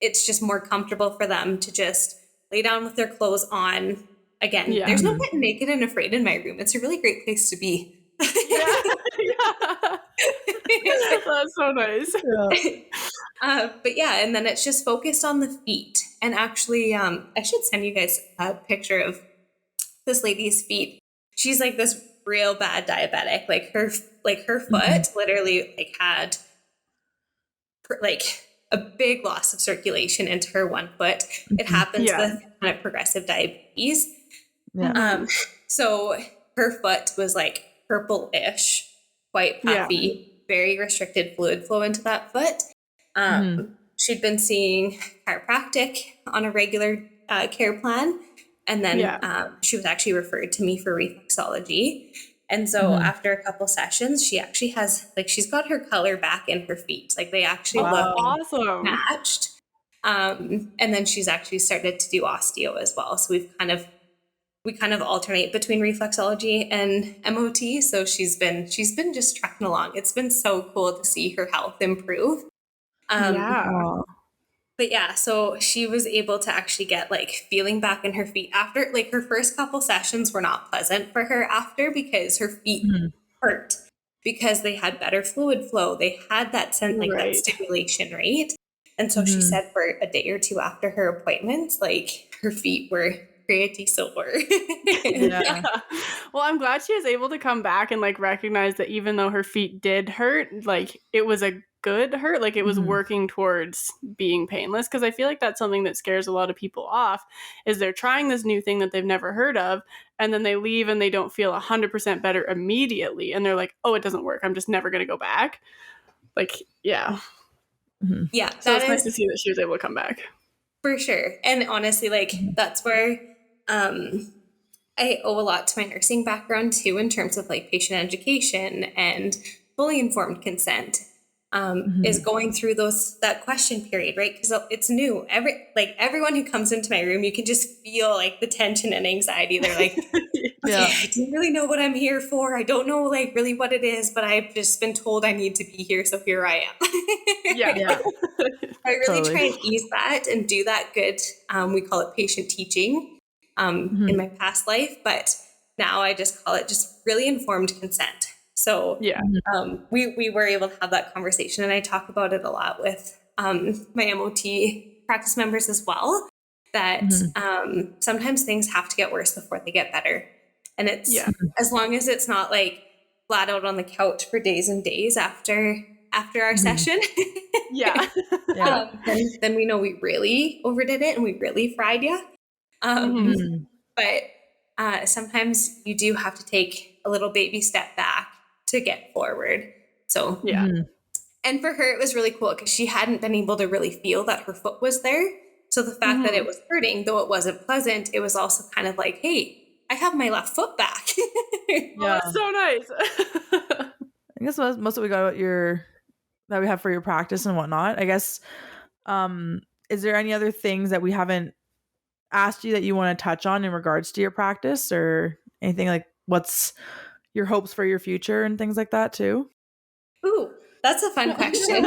it's just more comfortable for them to just lay down with their clothes on. Again, there's no getting naked and afraid in my room. It's a really great place to be. That's so nice. But yeah, and then it's just focused on the feet. And actually, I should send you guys a picture of this lady's feet. She's like this real bad diabetic. Like her foot literally like had like a big loss of circulation into her one foot. It happens with kind of progressive diabetes. So her foot was like purple-ish, quite puffy, very restricted fluid flow into that foot. She'd been seeing chiropractic on a regular care plan. And then she was actually referred to me for reflexology. And so after a couple sessions, she actually has, like, she's got her color back in her feet. Like, they actually look awesome, matched. And then she's actually started to do osteo as well. So we kind of alternate between reflexology and MOT. So she's been just trucking along. It's been so cool to see her health improve. But yeah, so she was able to actually get like feeling back in her feet after, like, her first couple sessions were not pleasant for her after because her feet hurt because they had better fluid flow. They had that sense, like that stimulation, right? And so she said for a day or two after her appointments, like her feet were pretty sore. Well, I'm glad she was able to come back and like recognize that even though her feet did hurt, like it was a good hurt, like it was working towards being painless. Because I feel like that's something that scares a lot of people off, is they're trying this new thing that they've never heard of, and then they leave and they don't feel 100% better immediately, and they're like, oh, it doesn't work, I'm just never going to go back. Like, so it's nice to see that she was able to come back. For sure. And honestly, like, that's where I owe a lot to my nursing background too, in terms of like patient education and fully informed consent. Is going through that question period, right? Because it's new. Everyone who comes into my room, you can just feel like the tension and anxiety. They're like, I don't really know what I'm here for. I don't know like really what it is, but I've just been told I need to be here, so here I am. I really try and ease that and do that good. We call it patient teaching in my past life, but now I just call it just really informed consent. So we were able to have that conversation, and I talk about it a lot with my MOT practice members as well, that sometimes things have to get worse before they get better. And it's as long as it's not like flat out on the couch for days and days after our session, then we know we really overdid it and we really fried you. But sometimes you do have to take a little baby step back to get forward. So and for her it was really cool because she hadn't been able to really feel that her foot was there. So the fact that it was hurting, though it wasn't pleasant, it was also kind of like, hey, I have my left foot back. That's so nice. I guess most of what we got about that we have for your practice and whatnot. I guess is there any other things that we haven't asked you that you want to touch on in regards to your practice, or anything like what's your hopes for your future and things like that too? Ooh, that's a fun question.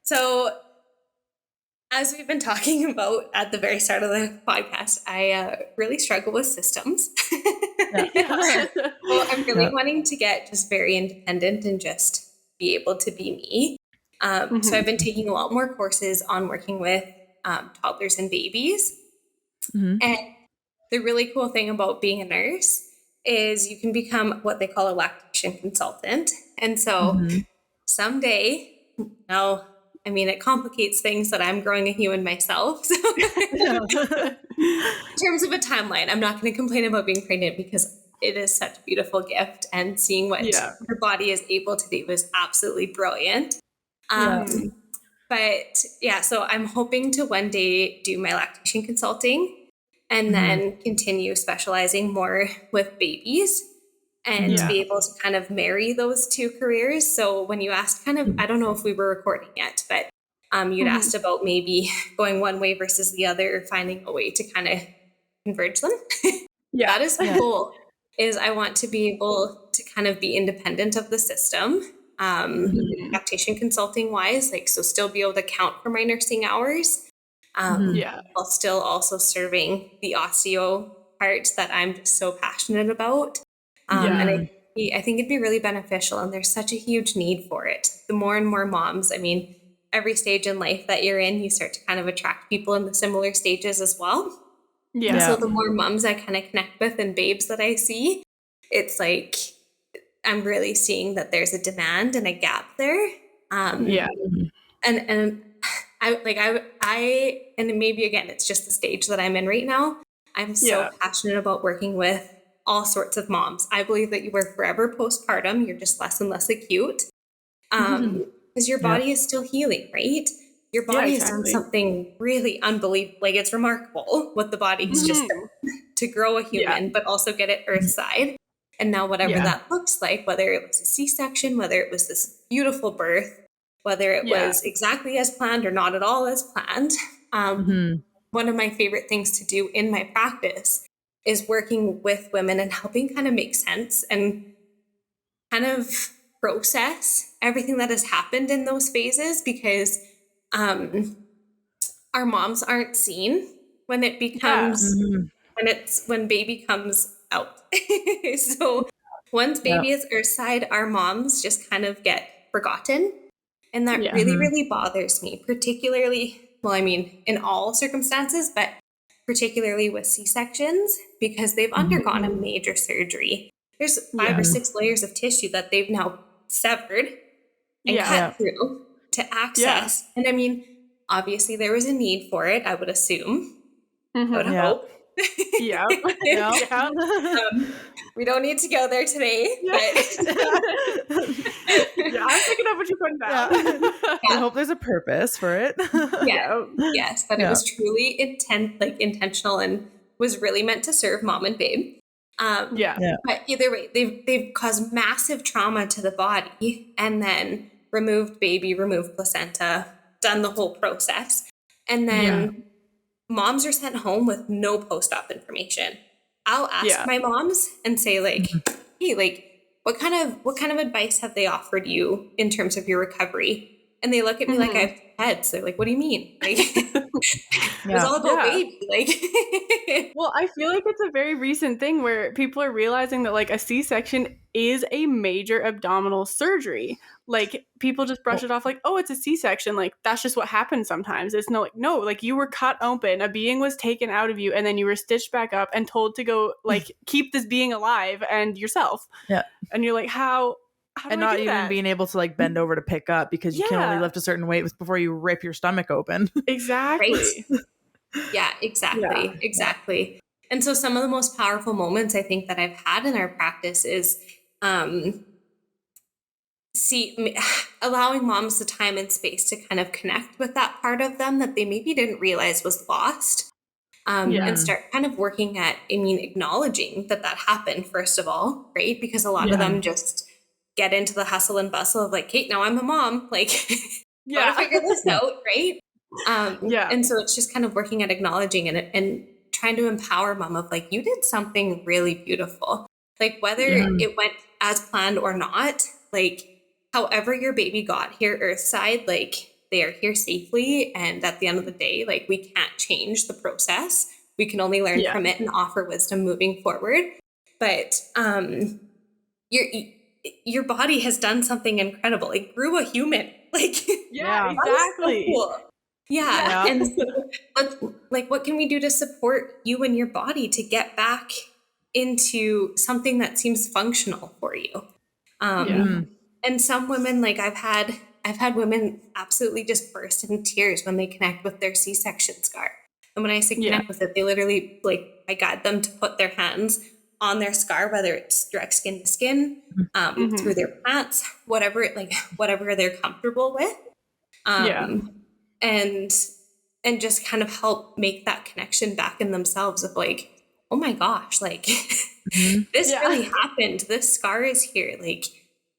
So as we've been talking about at the very start of the podcast, I really struggle with systems. Well, I'm really wanting to get just very independent and just be able to be me. So I've been taking a lot more courses on working with toddlers and babies. And the really cool thing about being a nurse is you can become what they call a lactation consultant. And so someday, now, I mean, it complicates things that I'm growing a human myself. So in terms of a timeline, I'm not going to complain about being pregnant because it is such a beautiful gift, and seeing what her body is able to do is absolutely brilliant. But yeah, so I'm hoping to one day do my lactation consulting and then continue specializing more with babies and to be able to kind of marry those two careers. So when you asked kind of, I don't know if we were recording yet, but you'd asked about maybe going one way versus the other, finding a way to kind of converge them. That is my goal, is I want to be able to kind of be independent of the system, lactation consulting wise, like, so still be able to count for my nursing hours, while still also serving the osteo part that I'm just so passionate about. And I think it'd be really beneficial, and there's such a huge need for it. The more and more moms, I mean, every stage in life that you're in, you start to kind of attract people in the similar stages as well. So the more moms I kind of connect with and babes that I see, it's like I'm really seeing that there's a demand and a gap there. And I and maybe again, it's just the stage that I'm in right now. I'm so passionate about working with all sorts of moms. I believe that you are forever postpartum. You're just less and less acute. Because your body is still healing, right? Your body has done something really unbelievable. Like, it's remarkable what the body's just done to grow a human, but also get it earthside. And now whatever that looks like, whether it was a C-section, whether it was this beautiful birth, whether it was exactly as planned or not at all as planned, one of my favorite things to do in my practice is working with women and helping kind of make sense and kind of process everything that has happened in those phases, because our moms aren't seen when it becomes when baby comes out. So once baby is earthside, our moms just kind of get forgotten, and that really, really bothers me, particularly, well, I mean, in all circumstances, but particularly with C-sections, because they've undergone a major surgery. There's 5 or 6 layers of tissue that they've now severed and cut through to access. And I mean, obviously there was a need for it, I would assume. I would hope. We don't need to go there today, but I'm picking up what you're putting down. I hope there's a purpose for it. Yes, but it was truly intentional, and was really meant to serve mom and babe. But either way, they've caused massive trauma to the body, and then removed baby, removed placenta, done the whole process, and then moms are sent home with no post-op information. I'll ask my moms and say, like, hey, like, what kind of advice have they offered you in terms of your recovery? And they look at me like I have heads. They're like, what do you mean? Like, it was all about baby. Like, well, I feel like it's a very recent thing where people are realizing that, like, a C-section is a major abdominal surgery. Like, people just brush it off like, oh, it's a C-section. Like, that's just what happens sometimes. It's no, like, you were cut open, a being was taken out of you, and then you were stitched back up and told to go, like, keep this being alive and yourself. And you're like, how and not even being able to, like, bend over to pick up, because you can only lift a certain weight before you rip your stomach open. Exactly. Right? Yeah, exactly. And so some of the most powerful moments I think that I've had in our practice is allowing moms the time and space to kind of connect with that part of them that they maybe didn't realize was lost. And start kind of working at, acknowledging that happened, first of all, right? Because a lot of them just get into the hustle and bustle of like, hey, now I'm a mom, like, gotta figure this out, right? And so it's just kind of working at acknowledging and trying to empower mom of like, you did something really beautiful. Like, whether it went as planned or not, like, however your baby got here earthside, like, they are here safely. And at the end of the day, like, we can't change the process. We can only learn from it and offer wisdom moving forward. But your body has done something incredible. It grew a human. Like, exactly. So cool. And so, like, what can we do to support you and your body to get back into something that seems functional for you? And some women, like, I've had women absolutely just burst into tears when they connect with their C-section scar. And when I say connect with it, they literally, like, I guide them to put their hands on their scar, whether it's direct skin to skin, through their plants, whatever they're comfortable with. And just kind of help make that connection back in themselves of like, oh my gosh, like this really happened. This scar is here. Like,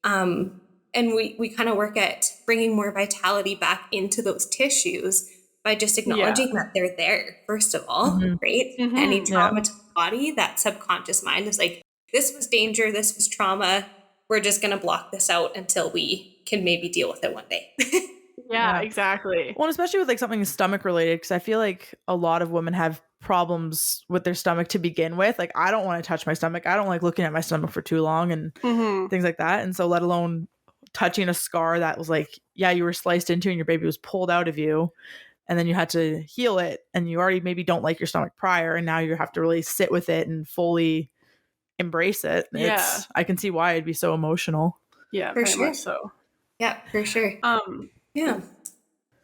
and we kind of work at bringing more vitality back into those tissues by just acknowledging that they're there, first of all, right? Any trauma to the body, that subconscious mind is like, this was danger, this was trauma. We're just going to block this out until we can maybe deal with it one day. Yeah, exactly. Well, especially with like something stomach related, because I feel like a lot of women have problems with their stomach to begin with. Like, I don't want to touch my stomach. I don't like looking at my stomach for too long and things like that. And so let alone touching a scar that was like, yeah, you were sliced into and your baby was pulled out of you. And then you had to heal it. And you already maybe don't like your stomach prior. And now you have to really sit with it and fully embrace it. I can see why it'd be so emotional. Yeah, for very sure. much so. Yeah, for sure. Yeah.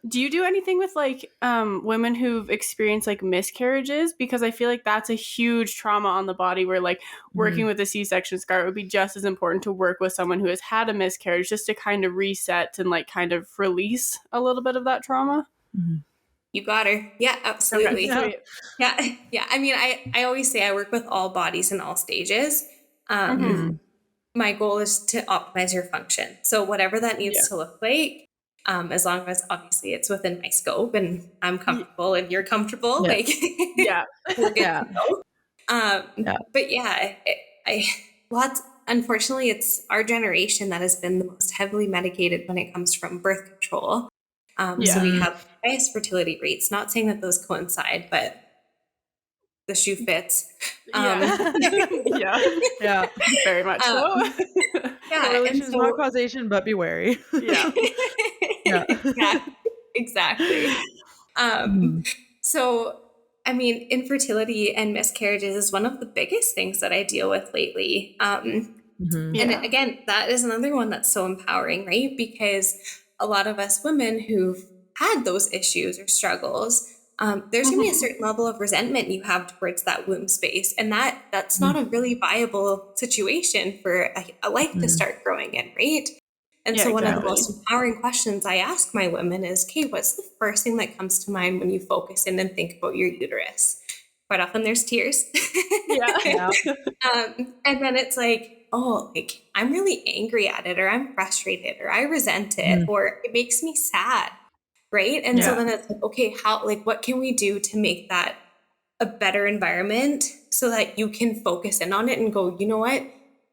Do you do anything with like women who've experienced like miscarriages? Because I feel like that's a huge trauma on the body where like working with a C-section scar, it would be just as important to work with someone who has had a miscarriage just to kind of reset and like kind of release a little bit of that trauma. You got her. Yeah, absolutely. Okay, Yeah. I mean, I always say I work with all bodies in all stages. My goal is to optimize your function. So whatever that needs to look like, as long as obviously it's within my scope and I'm comfortable and you're comfortable, like, we're good to go. But unfortunately, it's our generation that has been the most heavily medicated when it comes from birth control. So we have highest fertility rates, not saying that those coincide, but the shoe fits. Very much so. Correlation is not causation, but be wary. Yeah, exactly. So, I mean, infertility and miscarriages is one of the biggest things that I deal with lately. And again, that is another one that's so empowering, right? Because a lot of us women who've had those issues or struggles, there's going to be a certain level of resentment you have towards that womb space. And that's not a really viable situation for a life to start growing in, right? And so one of the most empowering questions I ask my women is, okay, what's the first thing that comes to mind when you focus in and think about your uterus? Quite often there's tears. And then it's like, oh, like I'm really angry at it, or I'm frustrated, or I resent it, or it makes me sad. Right. And so then it's like, okay, what can we do to make that a better environment so that you can focus in on it and go, you know what?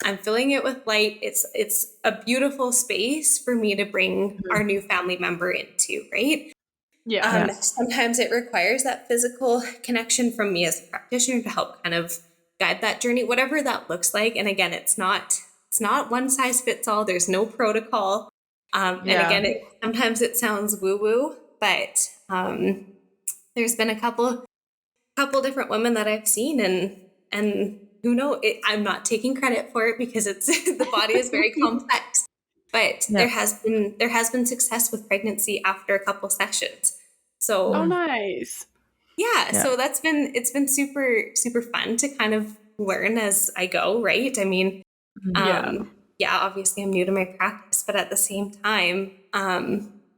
I'm filling it with light. It's a beautiful space for me to bring our new family member into, right? Sometimes it requires that physical connection from me as a practitioner to help kind of guide that journey, whatever that looks like. And again, it's not one size fits all. There's no protocol. And again, sometimes it sounds woo-woo, but there's been a couple different women that I've seen, and who know, I'm not taking credit for it because it's the body is very complex, but there has been success with pregnancy after a couple sessions. So nice. So it's been super, super fun to kind of learn as I go, right? I mean, obviously I'm new to my practice, but at the same time,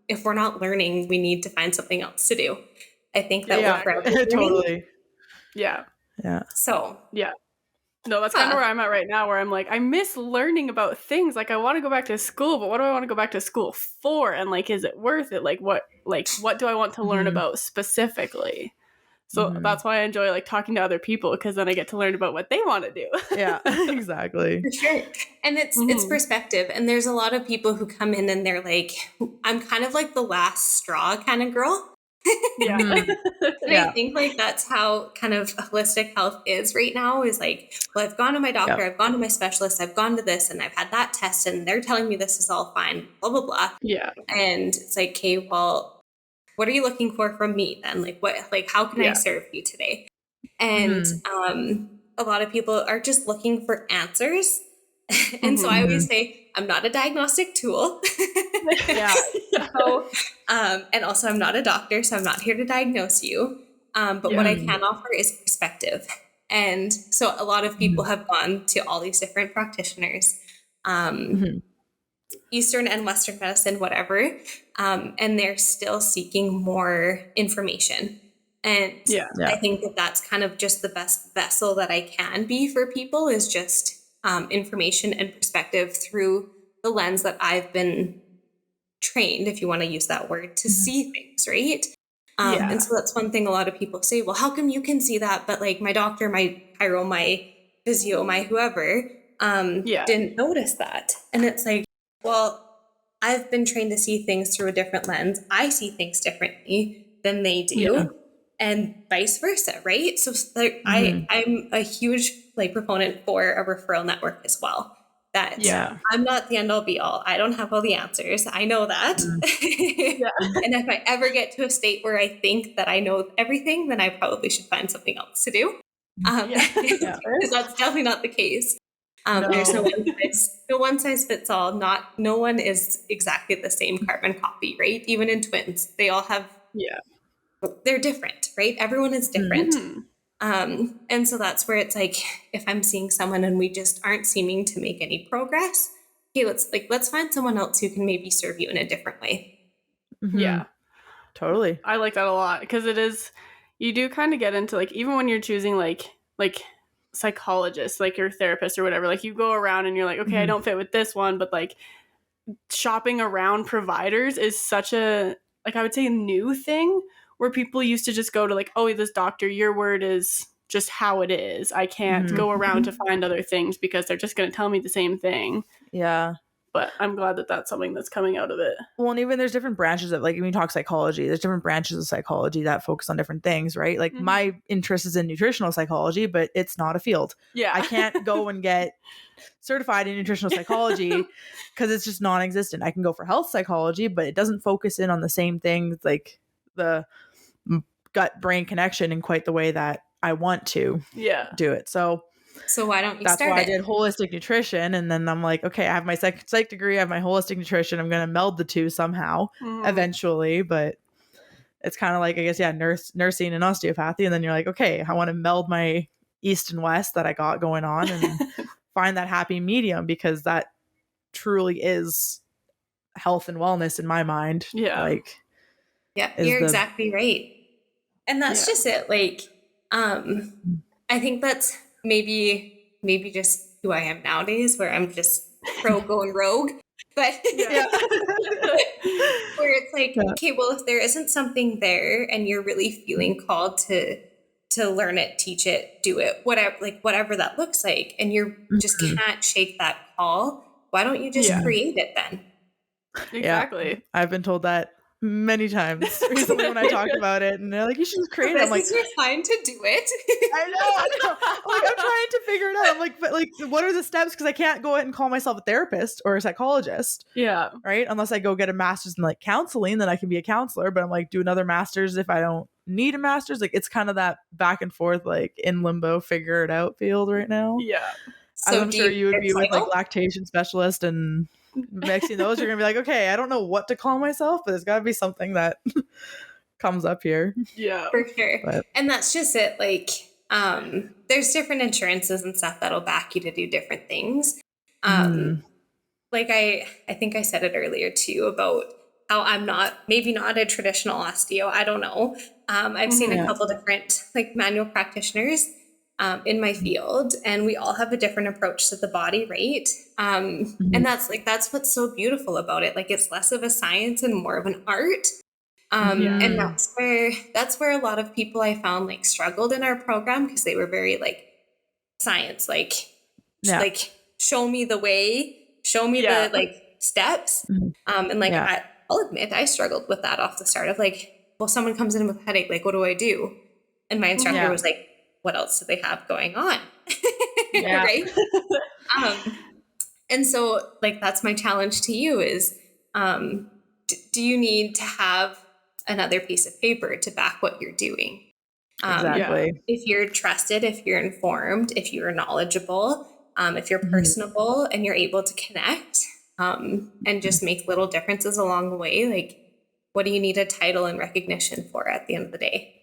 if we're not learning, we need to find something else to do. I think that we're forever learning. Totally. So no, that's kind of where I'm at right now, where I'm like, I miss learning about things. Like, I want to go back to school, but what do I want to go back to school for? And like, is it worth it? Like, what do I want to learn about specifically? So that's why I enjoy like talking to other people, because then I get to learn about what they want to do. Exactly. For sure. And it's perspective. And there's a lot of people who come in and they're like, I'm kind of like the last straw kind of girl. I think like that's how kind of holistic health is right now, is like, well, I've gone to my doctor, I've gone to my specialist, I've gone to this, and I've had that test, and they're telling me this is all fine, blah, blah, blah. And it's like, okay, well, what are you looking for from me then? Like, how can I serve you today? And a lot of people are just looking for answers. And so I always say, I'm not a diagnostic tool. So, and also I'm not a doctor, so I'm not here to diagnose you. But what I can offer is perspective. And so a lot of people have gone to all these different practitioners, Eastern and Western medicine, whatever, and they're still seeking more information. And I think that that's kind of just the best vessel that I can be for people, is just information and perspective through the lens that I've been trained, if you want to use that word, to see things, right? And so that's one thing a lot of people say, well, how come you can see that, but like my doctor, my chiro, my physio, my whoever didn't notice that? And it's like, well, I've been trained to see things through a different lens. I see things differently than they do, and vice versa, right? So like, I'm a huge like proponent for a referral network as well. That I'm not the end all be all. I don't have all the answers. I know that. And if I ever get to a state where I think that I know everything, then I probably should find something else to do. Because that's definitely not the case. There's no one size fits all. No one is exactly the same carbon copy, right? Even in twins, they all have, they're different, right? Everyone is different. And so that's where it's like, if I'm seeing someone and we just aren't seeming to make any progress, okay, let's find someone else who can maybe serve you in a different way. Yeah, totally. I like that a lot, because it is, you do kind of get into like, even when you're choosing like psychologists, like your therapist or whatever, like you go around and you're like, okay, I don't fit with this one, but like shopping around providers is such a, like, I would say a new thing, where people used to just go to like, oh, this doctor, your word is just how it is. I can't go around to find other things because they're just going to tell me the same thing. Yeah. But I'm glad that that's something that's coming out of it. Well, and even there's different branches of, like, when you talk psychology, there's different branches of psychology that focus on different things, right? Like my interest is in nutritional psychology, but it's not a field. Yeah. I can't go and get certified in nutritional psychology because it's just non-existent. I can go for health psychology, but it doesn't focus in on the same things, like the gut-brain connection, in quite the way that I want to do it. So why don't you that's start why it? I did holistic nutrition. And then I'm like, okay, I have my psych degree, I have my holistic nutrition. I'm going to meld the two somehow eventually. But it's kind of like, I guess, nursing and osteopathy. And then you're like, okay, I want to meld my East and West that I got going on and find that happy medium, because that truly is health and wellness in my mind. You're exactly right. And that's just it. Like, I think that's maybe just who I am nowadays, where I'm just pro going rogue. But where it's like, okay, well, if there isn't something there and you're really feeling called to learn it, teach it, do it, whatever that looks like, and you just can't shake that call, why don't you just create it then? Exactly. Yeah. I've been told that many times recently when I talked about it, and they're like, you should just create it. I'm like, you're fine to do it. I know. Like, I'm trying to figure it out. I'm like, but like, what are the steps? Because I can't go ahead and call myself a therapist or a psychologist. Yeah. Right. Unless I go get a master's in like counseling, then I can be a counselor. But I'm like, do another master's if I don't need a master's. Like, it's kind of that back and forth, like in limbo, figure it out field right now. Yeah. So I'm sure you would be with like lactation specialist and mixing those. You're gonna be like, okay, I don't know what to call myself, but there's got to be something that comes up here. Yeah, for sure. But. And that's just it. Like, there's different insurances and stuff that'll back you to do different things. Like I think I said it earlier too, about how I'm maybe not a traditional osteo. I don't know. I've seen a couple different like manual practitioners in my field, and we all have a different approach to the body, right? And that's what's so beautiful about it. Like, it's less of a science and more of an art. And that's where a lot of people I found like struggled in our program, because they were very like science, like show me the way, show me the like steps. And like I'll admit I struggled with that off the start of like, well, someone comes in with a headache, like, what do I do? And my instructor was like, what else do they have going on? Right? And so like, that's my challenge to you is, do you need to have another piece of paper to back what you're doing? Exactly. If you're trusted, if you're informed, if you're knowledgeable, if you're personable and you're able to connect, and just make little differences along the way, like, what do you need a title and recognition for at the end of the day?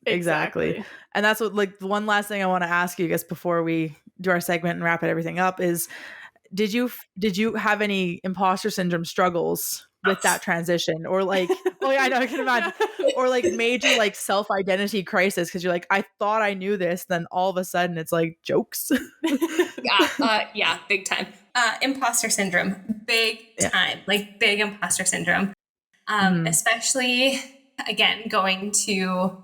Exactly. And that's what, like, the one last thing I want to ask you, I guess, before we do our segment and wrap everything up is, did you have any imposter syndrome struggles with that transition, or like, oh yeah, I know, I can imagine, or like major like self-identity crisis because you're like, I thought I knew this, then all of a sudden it's like jokes. Yeah, big time. Imposter syndrome, big time, like big imposter syndrome. Especially again going to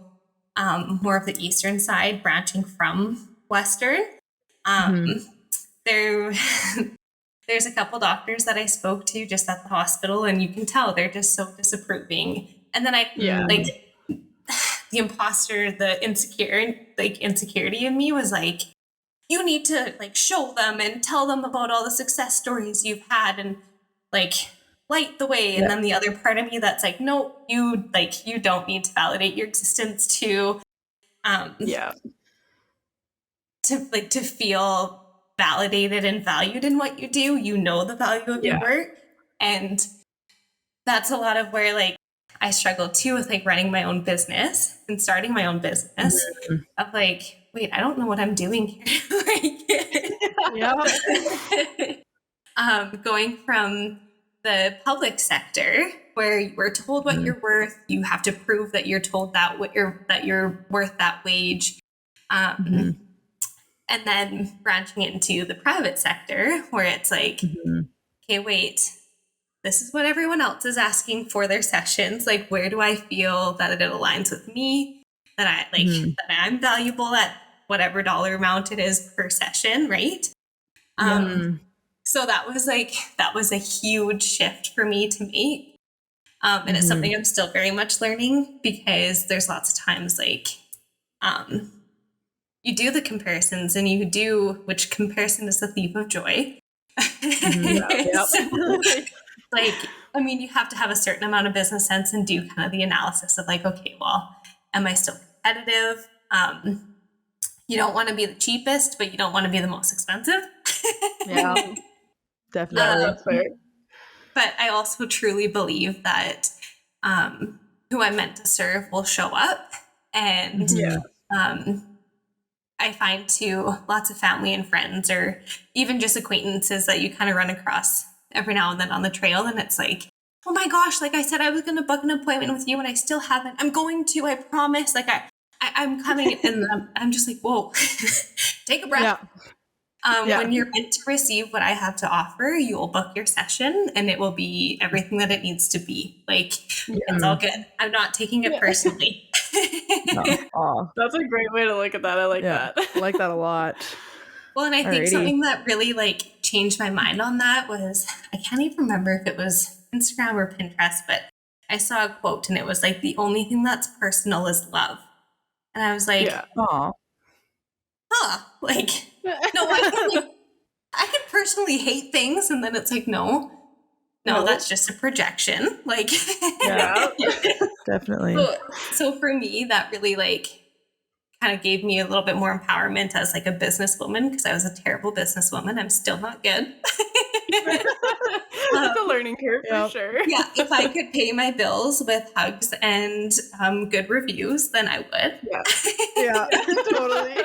more of the eastern side, branching from western. There, there's a couple doctors that I spoke to just at the hospital, and you can tell they're just so disapproving. And then like the imposter, the insecurity in me was like, you need to like show them and tell them about all the success stories you've had and like light the way. And then the other part of me that's like, no, you don't need to validate your existence to feel validated and valued in what you do. You know the value of your work. And that's a lot of where like I struggle too with like running my own business and starting my own business of like, wait, I don't know what I'm doing here. Going from the public sector where we're told what you're worth, you have to prove that you're told that you're worth that wage. And then branching into the private sector where it's like, okay, wait, this is what everyone else is asking for their sessions. Like, where do I feel that it aligns with me? That I like that I'm valuable at whatever dollar amount it is per session, right? So that was a huge shift for me to make. And it's something I'm still very much learning because there's lots of times like you do the comparisons and which comparison is the thief of joy. So, like, I mean, you have to have a certain amount of business sense and do kind of the analysis of like, okay, well, am I still competitive? You don't want to be the cheapest, but you don't want to be the most expensive. Definitely. But I also truly believe that who I'm meant to serve will show up. And I find too, lots of family and friends or even just acquaintances that you kind of run across every now and then on the trail. And it's like, oh my gosh, like I said, I was going to book an appointment with you and I still haven't. I'm going to, I promise. Like I'm coming. And I'm just like, whoa, take a breath. When you're meant to receive what I have to offer, you will book your session and it will be everything that it needs to be. Like, it's all good. I'm not taking it personally. That's a great way to look at that. I like that. I like that a lot. Well, and I think something that really like changed my mind on that was, I can't even remember if it was Instagram or Pinterest, but I saw a quote and it was like, the only thing that's personal is love. And I was like, like, no, I could personally hate things. And then it's like, no, that's just a projection. Like, definitely. So for me, that really like kind of gave me a little bit more empowerment as like a businesswoman because I was a terrible businesswoman. I'm still not good. It's a learning curve for sure. Yeah, if I could pay my bills with hugs and good reviews, then I would. Yeah, totally.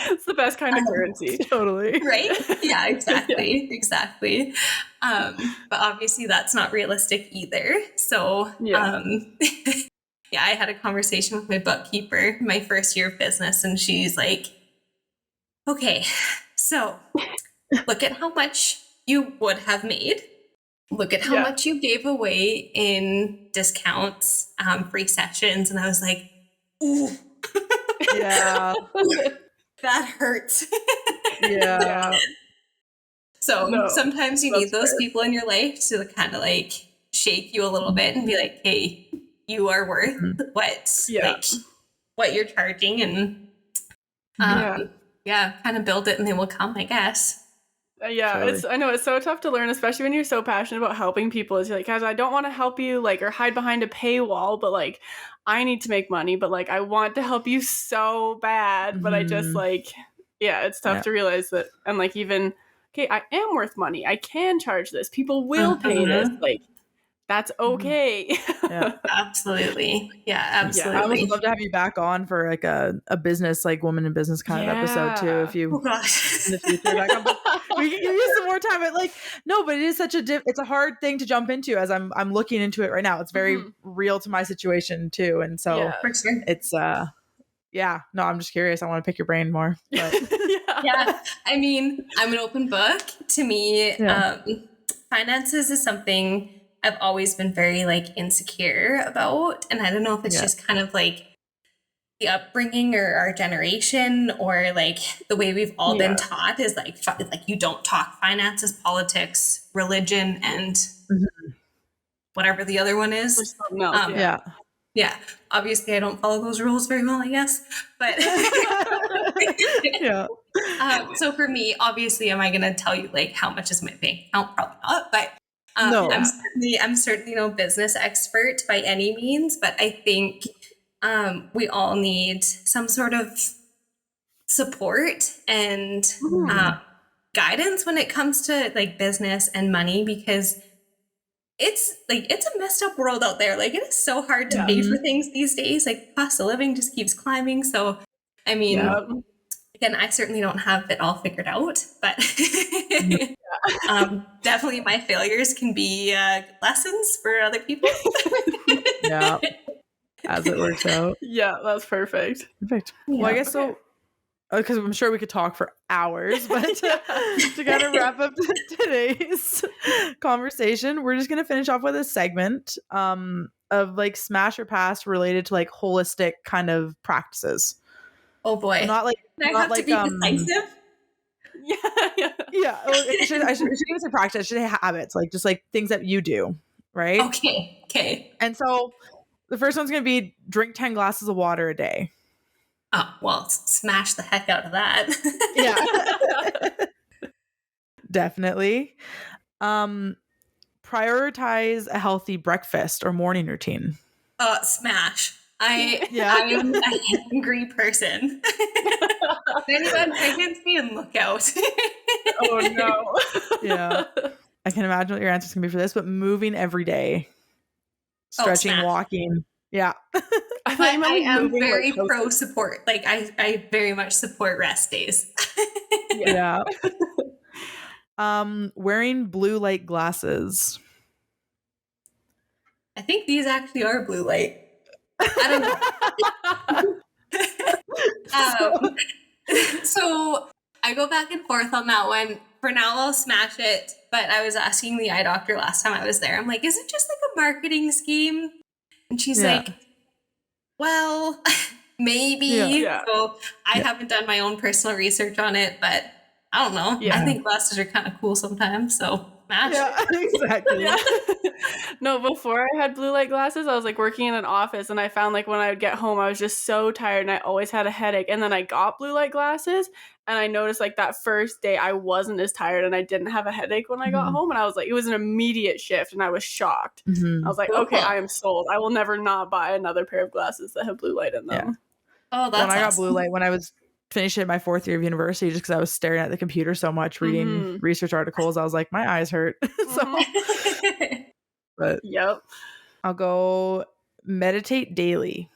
It's the best kind of currency. Totally. Right? Yeah, exactly. But obviously that's not realistic either. So I had a conversation with my bookkeeper my first year of business, and she's like, okay, so look at how much you would have made. Look at how much you gave away in discounts, free sessions. And I was like, ooh. That hurts. So sometimes you need those people in your life to kind of like shake you a little bit and be like, hey, you are worth what you're charging, and kind of build it and they will come, I guess. Totally. I know it's so tough to learn, especially when you're so passionate about helping people. It's like, guys, I don't want to help you like or hide behind a paywall, but like I need to make money, but like I want to help you so bad, but I just like it's tough to realize that. And like, even okay, I am worth money, I can charge this, people will pay this, like that's okay. Yeah. Absolutely. Yeah, I almost absolutely. would love to have you back on for like a business, like woman in business kind of episode too, if Oh you gosh. in the future back on. But we can give you some more time. But like, no, but it is such it's a hard thing to jump into as I'm looking into it right now. It's very real to my situation too. And so Yeah. For sure. it's yeah, no, I'm just curious. I want to pick your brain more. But Yeah. I mean, I'm an open book. To me, Yeah. finances is something I've always been very like insecure about. And I don't know if it's just kind of like the upbringing or our generation or like the way we've all been taught is like you don't talk finances, politics, religion, and whatever the other one is. Yeah. Yeah, obviously I don't follow those rules very well, I guess. But Yeah. so for me, obviously, am I going to tell you like how much is my bank account? Probably not. But No. I'm certainly no business expert by any means. But I think we all need some sort of support and guidance when it comes to like business and money, because it's a messed up world out there. Like it is so hard to pay for things these days. Like cost of living just keeps climbing. So I mean, again, I certainly don't have it all figured out, but definitely my failures can be lessons for other people. Yeah. As it works out. Yeah, that's perfect. Perfect. Well, I guess so. Because I'm sure we could talk for hours, but to kind of wrap up today's conversation, we're just going to finish off with a segment of like smash or pass related to like holistic kind of practices. Oh boy. So not like, I not have like, to be decisive? Yeah. Well, I should even say practice. I should say habits, like just like things that you do, right? Okay. And so the first one's going to be drink 10 glasses of water a day. Oh, well, smash the heck out of that. Yeah. Definitely. Prioritize a healthy breakfast or morning routine. Smash. I am a hungry person. Anyone pregnancy and look out. Oh no. Yeah. I can imagine what your answer's gonna be for this, but moving every day. Stretching, walking. Yeah. I am very pro support. Like I very much support rest days. Yeah. Wearing blue light glasses. I think these actually are blue light. I don't know. So I go back and forth on that one. For now, I'll smash it. But I was asking the eye doctor last time I was there. I'm like, is it just like a marketing scheme? And she's like, well, maybe. Yeah. So I haven't done my own personal research on it, but I don't know. I think glasses are kind of cool sometimes. So smash. Yeah, exactly. No, before I had blue light glasses, I was like working in an office, and I found like when I would get home, I was just so tired and I always had a headache. And then I got blue light glasses, and I noticed like that first day I wasn't as tired and I didn't have a headache when I got home. And I was like, it was an immediate shift, and I was shocked. I was like, okay, I am sold. I will never not buy another pair of glasses that have blue light in them. Yeah. Oh, that's when I got blue light when I was finishing my 4th year of university, just because I was staring at the computer so much, reading research articles, I was like, my eyes hurt. So, but I'll go meditate daily.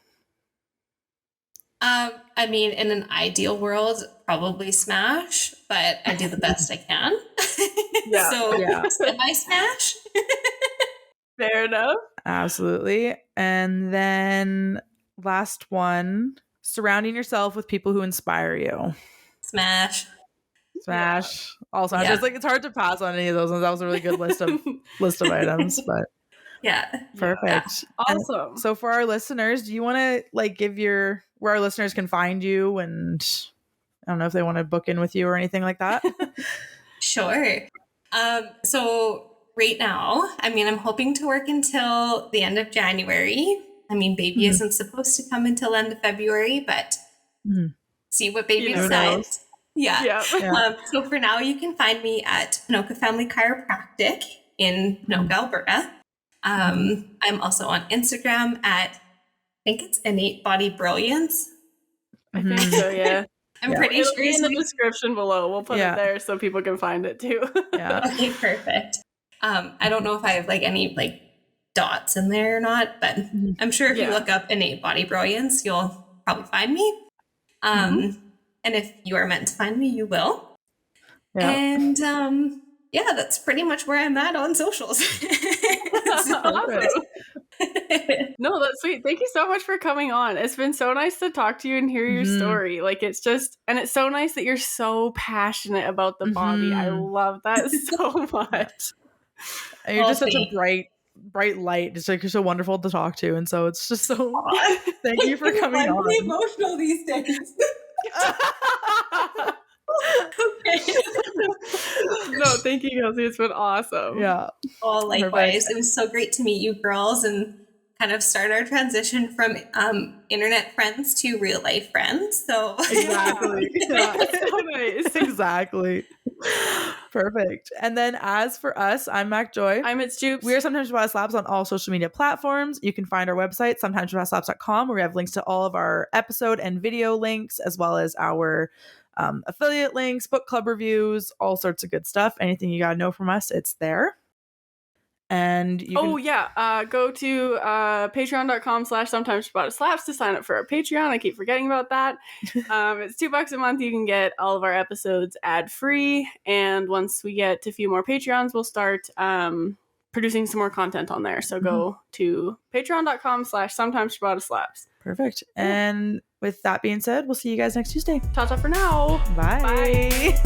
I mean, in an ideal world, probably smash, but I do the best I can. Semi smash. Fair enough. Absolutely. And then last one, surrounding yourself with people who inspire you. Smash. Also, I just like, it's hard to pass on any of those ones. That was a really good list of items, but perfect. Yeah. Awesome. And so for our listeners, do you want to like give where our listeners can find you, and I don't know if they want to book in with you or anything like that? Sure. So right now, I mean, I'm hoping to work until the end of January. I mean, baby isn't supposed to come until end of February, but see what baby decides. Yeah. So for now, you can find me at Ponoka Family Chiropractic in Ponoka, Alberta. I'm also on Instagram at, I think it's Innate Body Brilliance. I think so, yeah. I'm pretty sure it's in the description below. We'll put it there so people can find it too. Okay, perfect. I don't know if I have like any like dots in there or not, but I'm sure if you Yeah. look up innate body brilliance, you'll probably find me. And if you are meant to find me, you will. Yeah. And yeah, that's pretty much where I'm at on socials. Awesome. No, that's sweet. Thank you so much for coming on. It's been so nice to talk to you and hear your story. Like, it's just, and it's so nice that you're so passionate about the body. I love that so much. And you're just such a bright light. Just like, you're so wonderful to talk to. And so it's just so, thank you for coming I'm on. really emotional these days. No, thank you, Kelcie. It's been awesome. Yeah. Oh, likewise. It was so great to meet you girls and kind of start our transition from internet friends to real life friends. So Exactly. Yeah, so nice. Exactly. Perfect. And then as for us, I'm Mak Joy. I'm Mak Jubes. We are Sometimes Ciabatta Labs on all social media platforms. You can find our website, sometimesciabattalabs.com, where we have links to all of our episode and video links, as well as our affiliate links, book club reviews, all sorts of good stuff. Anything you got to know from us, it's there. And you go to patreon.com/sometimesciabatta to sign up for our Patreon. I keep forgetting about that. It's $2 a month. You can get all of our episodes ad-free. And once we get to a few more Patreons, we'll start producing some more content on there. So go to patreon.com/sometimesciabatta. Perfect. And with that being said, we'll see you guys next Tuesday. Ta-ta for now. Bye. Bye.